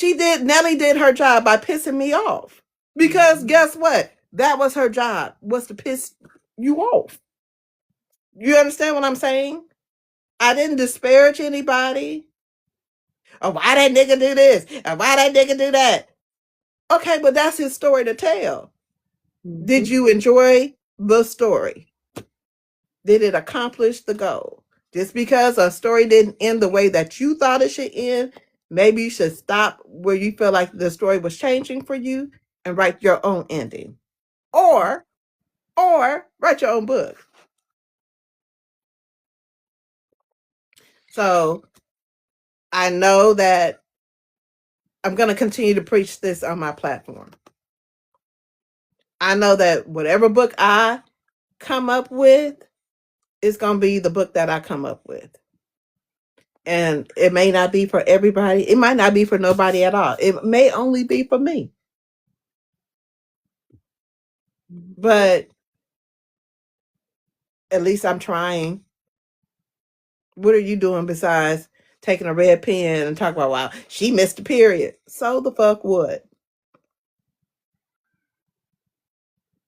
Nelly did her job by pissing me off. Because guess what? That was her job, was to piss you off. You understand what I'm saying? I didn't disparage anybody. Oh, why that nigga do this? And why that nigga do that? Okay, but that's his story to tell. Did you enjoy the story? Did it accomplish the goal? Just because a story didn't end the way that you thought it should end, maybe you should stop where you feel like the story was changing for you and write your own ending. Or write your own book. So I know that I'm going to continue to preach this on my platform. I know that whatever book I come up with is going to be the book that I come up with. And it may not be for everybody. It might not be for nobody at all. It may only be for me. But at least I'm trying. What are you doing besides taking a red pen and talking about, wow, she missed a period? So the fuck what?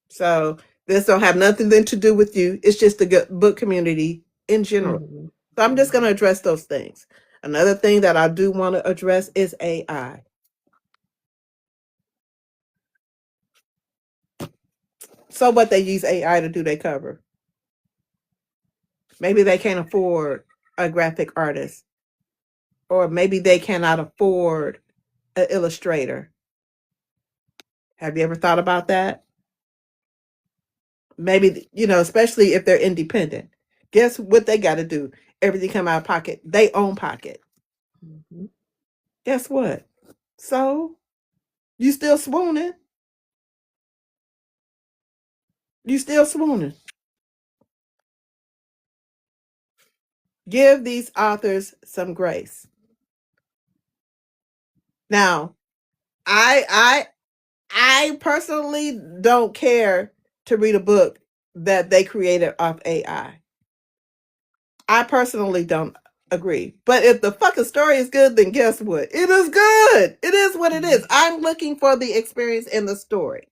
So this don't have nothing to do with you. It's just the book community in general. So I'm just going to address those things. Another thing that I do want to address is AI. So what they use AI to do they cover. Maybe they can't afford a graphic artist. Or maybe they cannot afford an illustrator. Have you ever thought about that? Maybe, especially if they're independent. Guess what they got to do? Everything come out of pocket. They own pocket. Guess what? So, you still swooning. You still swooning. Give these authors some grace. Now, I personally don't care to read a book that they created off AI. I personally don't agree. But if the fucking story is good, then guess what? It is good. It is what it is. I'm looking for the experience in the story.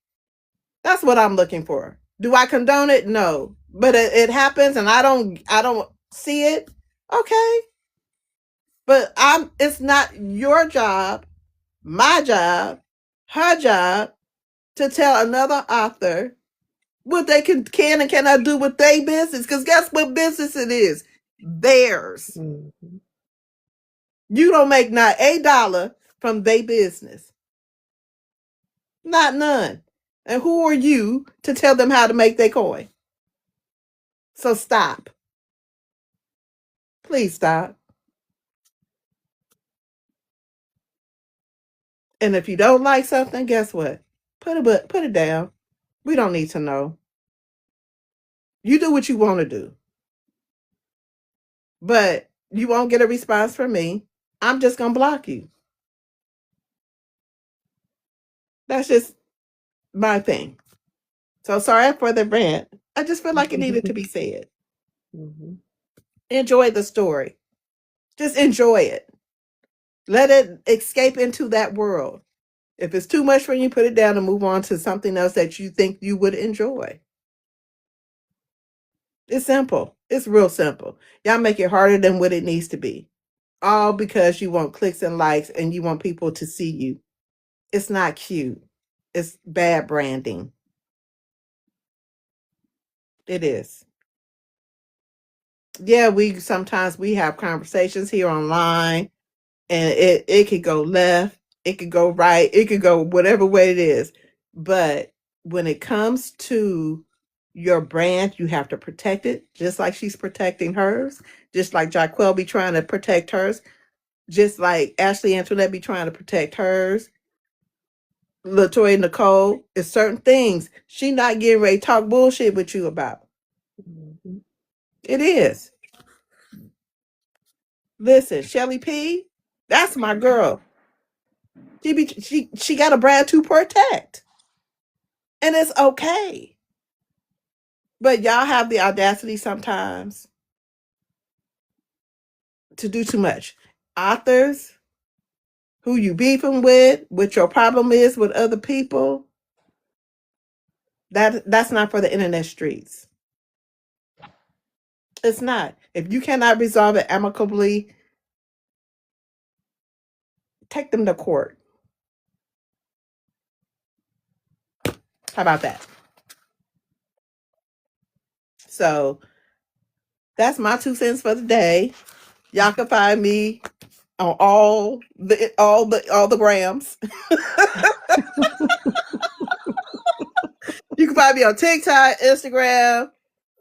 That's what I'm looking for. Do I condone it? No. But it happens and I don't see it. Okay. But it's not your job, my job, her job to tell another author what they can and cannot do with their business. Because guess what business it is? Theirs. You don't make not $1 from their business. Not none. And who are you to tell them how to make their coin? So stop. Please stop. And if you don't like something, guess what? Put it down. We don't need to know. You do what you want to do. But you won't get a response from me. I'm just going to block you. That's just my thing. So sorry for the rant. I just feel like it needed to be said. Enjoy the story. Just enjoy it. Let it escape into that world. If it's too much for you, put it down and move on to something else that you think you would enjoy. It's simple. It's real simple. Y'all make it harder than what it needs to be. all because you want clicks and likes and you want people to see you. It's not cute. It's bad branding. It is. Yeah, we sometimes we have conversations here online and it could go left, it could go right, it could go whatever way it is. But when it comes to your brand, you have to protect it, just like she's protecting hers, just like Jaquel be trying to protect hers, just like Ashley Antoinette be trying to protect hers. Latoya Nicole is certain things she not getting ready to talk bullshit with you about. Mhm. It is. Listen, Shelly P, that's my girl. She got a brand to protect. And it's okay. But y'all have the audacity sometimes to do too much. Authors who you beefing with, what your problem is with other people, that's not for the internet streets. It's not. If you cannot resolve it amicably, take them to court. How about that? So that's my 2 cents for the day. Y'all can find me on all the grams. You can find me on TikTok, Instagram,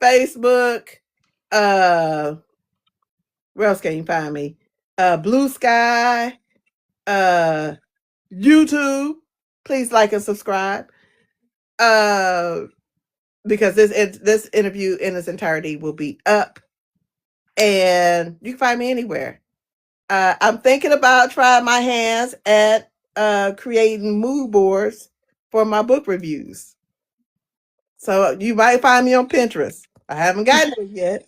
Facebook. Uh, where else can you find me? Blue Sky, uh, YouTube. Please like and subscribe. Uh, because this interview in its entirety will be up, and you can find me anywhere. I'm thinking about trying my hands at creating mood boards for my book reviews. So you might find me on Pinterest. I haven't gotten it yet,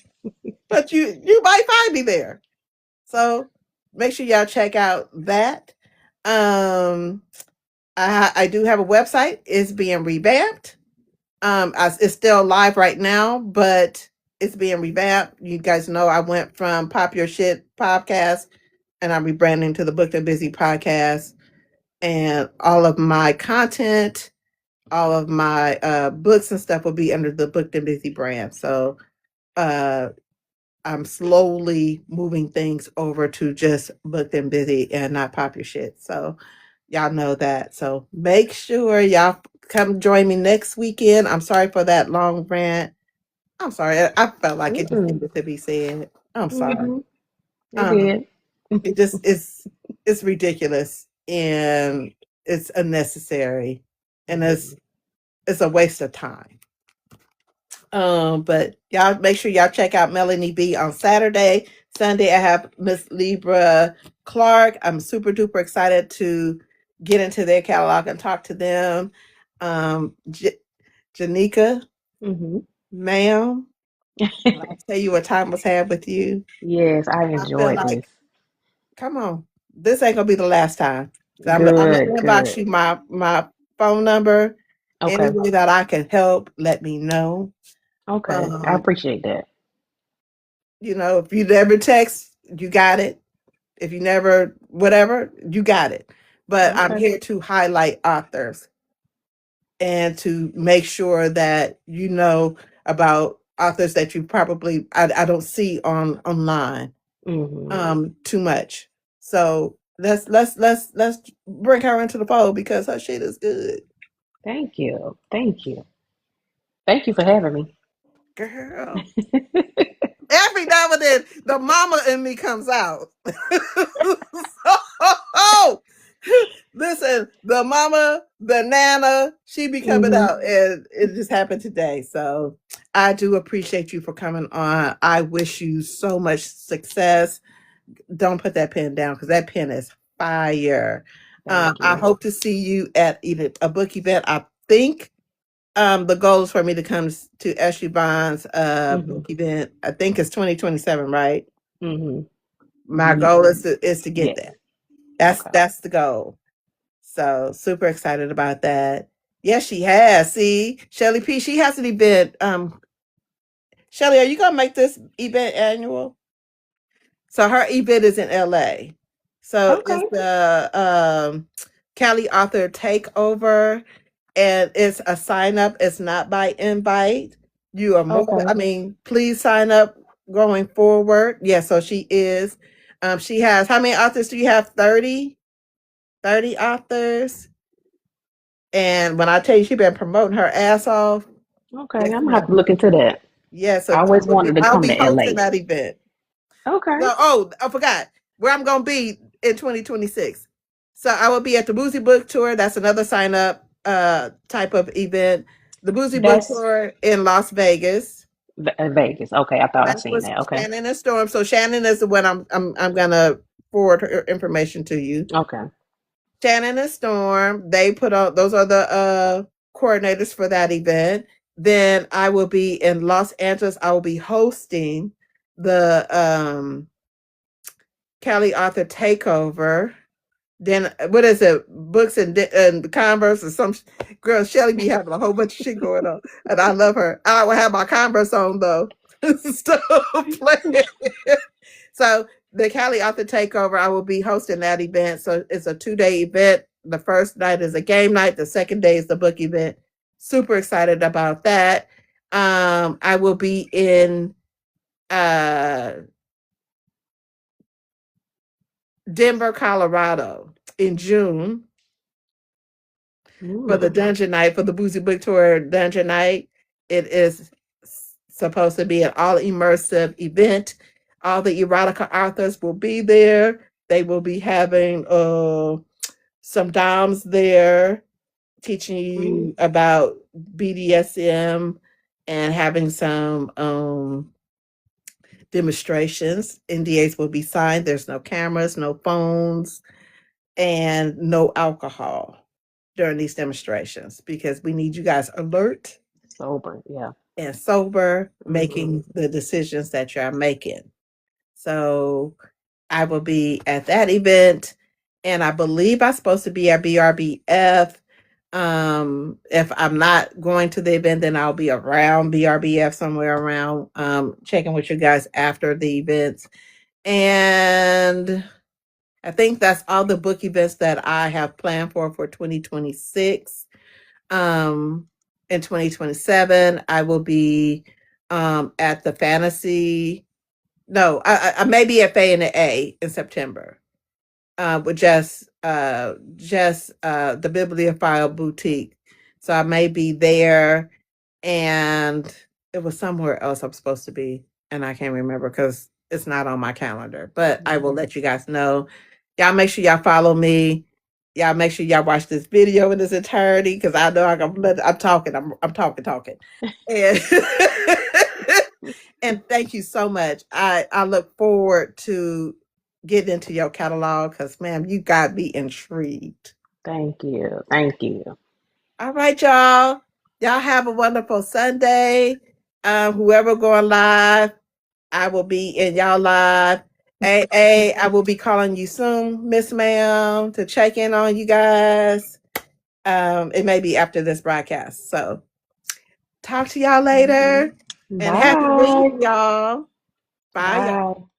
but you might find me there. So make sure y'all check out that. Um, I do have a website. It's being revamped. It's still live right now, but it's being revamped. You guys know I went from Pop Your Shit podcast and I'm rebranding to the Booked and Busy podcast. And all of my content, all of my books and stuff will be under the Booked and Busy brand. So uh, I'm slowly moving things over to just Booked and Busy and not Pop Your Shit. So y'all know that. So make sure y'all come join me next weekend. I'm sorry for that long rant. I'm sorry. I felt like it just Mm-mm. needed to be said. I'm sorry. Mhm. It Um, did. it just it's ridiculous and it's unnecessary and it's a waste of time. But y'all make sure y'all check out Melanie B on Saturday. Sunday I have Miss Libra Clark. I'm super duper excited to get into their catalog and talk to them. Jenica, Mhm. ma'am, I'll tell you what time was had with you. Yes, I I feel enjoyed like, this. come on, this ain't gonna be the last time. So I'm gonna Good, inbox good. you my phone number. Any Okay. way that I can help, let me know. Okay. I Um, appreciate that. if you never text, you got it. If you never whatever, you got it. But I'm Okay. here to highlight authors and to make sure that you know about authors that you probably I don't see online Mhm. too much. So let's bring her into the fold because her shit is good. Thank you. Thank you. Thank you for having me. Girl. Every now and then the mama in me comes out. So, listen, the mama, the nana, she be coming Mhm. out, and it just happened today. So I do appreciate you for coming on. I wish you so much success. Don't put that pen down because that pen is fire. Thank I you. hope to see you at either a book event. I think the goal is for me to come to Ashley Bond's Mhm. book event. I think it's 2027, right? Mhm. My goal is to get Yes. there. That's Okay. that's the goal. So super excited about that. Yes, she has. See, Shelly P. She has an event. Shelly, are you gonna make this event annual? So her event is in LA. So it's Okay. the Cali Author Takeover, and it's a sign up. It's not by invite. You are more. Okay. I mean, please sign up going forward. Yeah. So she is. She has, how many authors do you have? 30? 30 authors. And when I tell you she been promoting her ass off, Okay. yes, I'm gonna have ma'am. to look into that. Yeah. So I always wanted to I'll come be to hosting LA. that event. Okay. So, oh, I forgot where I'm going to be in 2026. So I will be at the Boozy Book Tour. That's another sign up type of event. The Boozy Book That's Tour in Las Vegas. Vegas. Okay, I thought I That's seen with that. Okay. Shannon and Storm. So Shannon is the one I'm gonna forward her information to you. Okay. Shannon and Storm, they put on, those are the coordinators for that event. Then I will be in Los Angeles. I will be hosting the Cali Author Takeover. Then what is it? Books and Converse or some girl. Shelly be having a whole bunch of shit going on, and I love her. I will have my Converse on though. Still playing. So the Cali Author Takeover, I will be hosting that event. So it's a 2-day event. The first night is a game night. The second day is the book event. Super excited about that. I will be in uh Denver, Colorado in June for the Mm, dungeon night, for the Boozy Book Tour dungeon night. It is supposed to be an all immersive event. All the erotica authors will be there. They will be having some doms there teaching mm. you about BDSM and having some demonstrations. NDAs will be signed. There's no cameras, no phones, and no alcohol during these demonstrations because we need you guys alert Sober. Yeah. and sober, Hmm. making the decisions that you're making. So I will be at that event, and I believe I'm supposed to be at BRBF. If I'm not going to the event, then I'll be around BRBF somewhere around, checking with you guys after the events. And I think that's all the book events that I have planned for 2026. Um, in 2027, I will be at the fantasy. No, I may be at Faye and the A in September. With just the Bibliophile Boutique. So I may be there, and it was somewhere else I'm supposed to be, and I can't remember because it's not on my calendar. But I will let you guys know. Y'all make sure y'all follow me. Y'all make sure y'all watch this video in its entirety because I know I'm talking. I'm talking. And and thank you so much. I look forward to getting into your catalog because, ma'am, you got me intrigued. Thank you. Thank you. All right, y'all. Y'all have a wonderful Sunday. Whoever going live, I will be in y'all live. I will be calling you soon, Miss Ma'am, to check in on you guys. It may be after this broadcast. So talk to y'all later. And happy Bye. reading, y'all. Bye, y'all. Bye.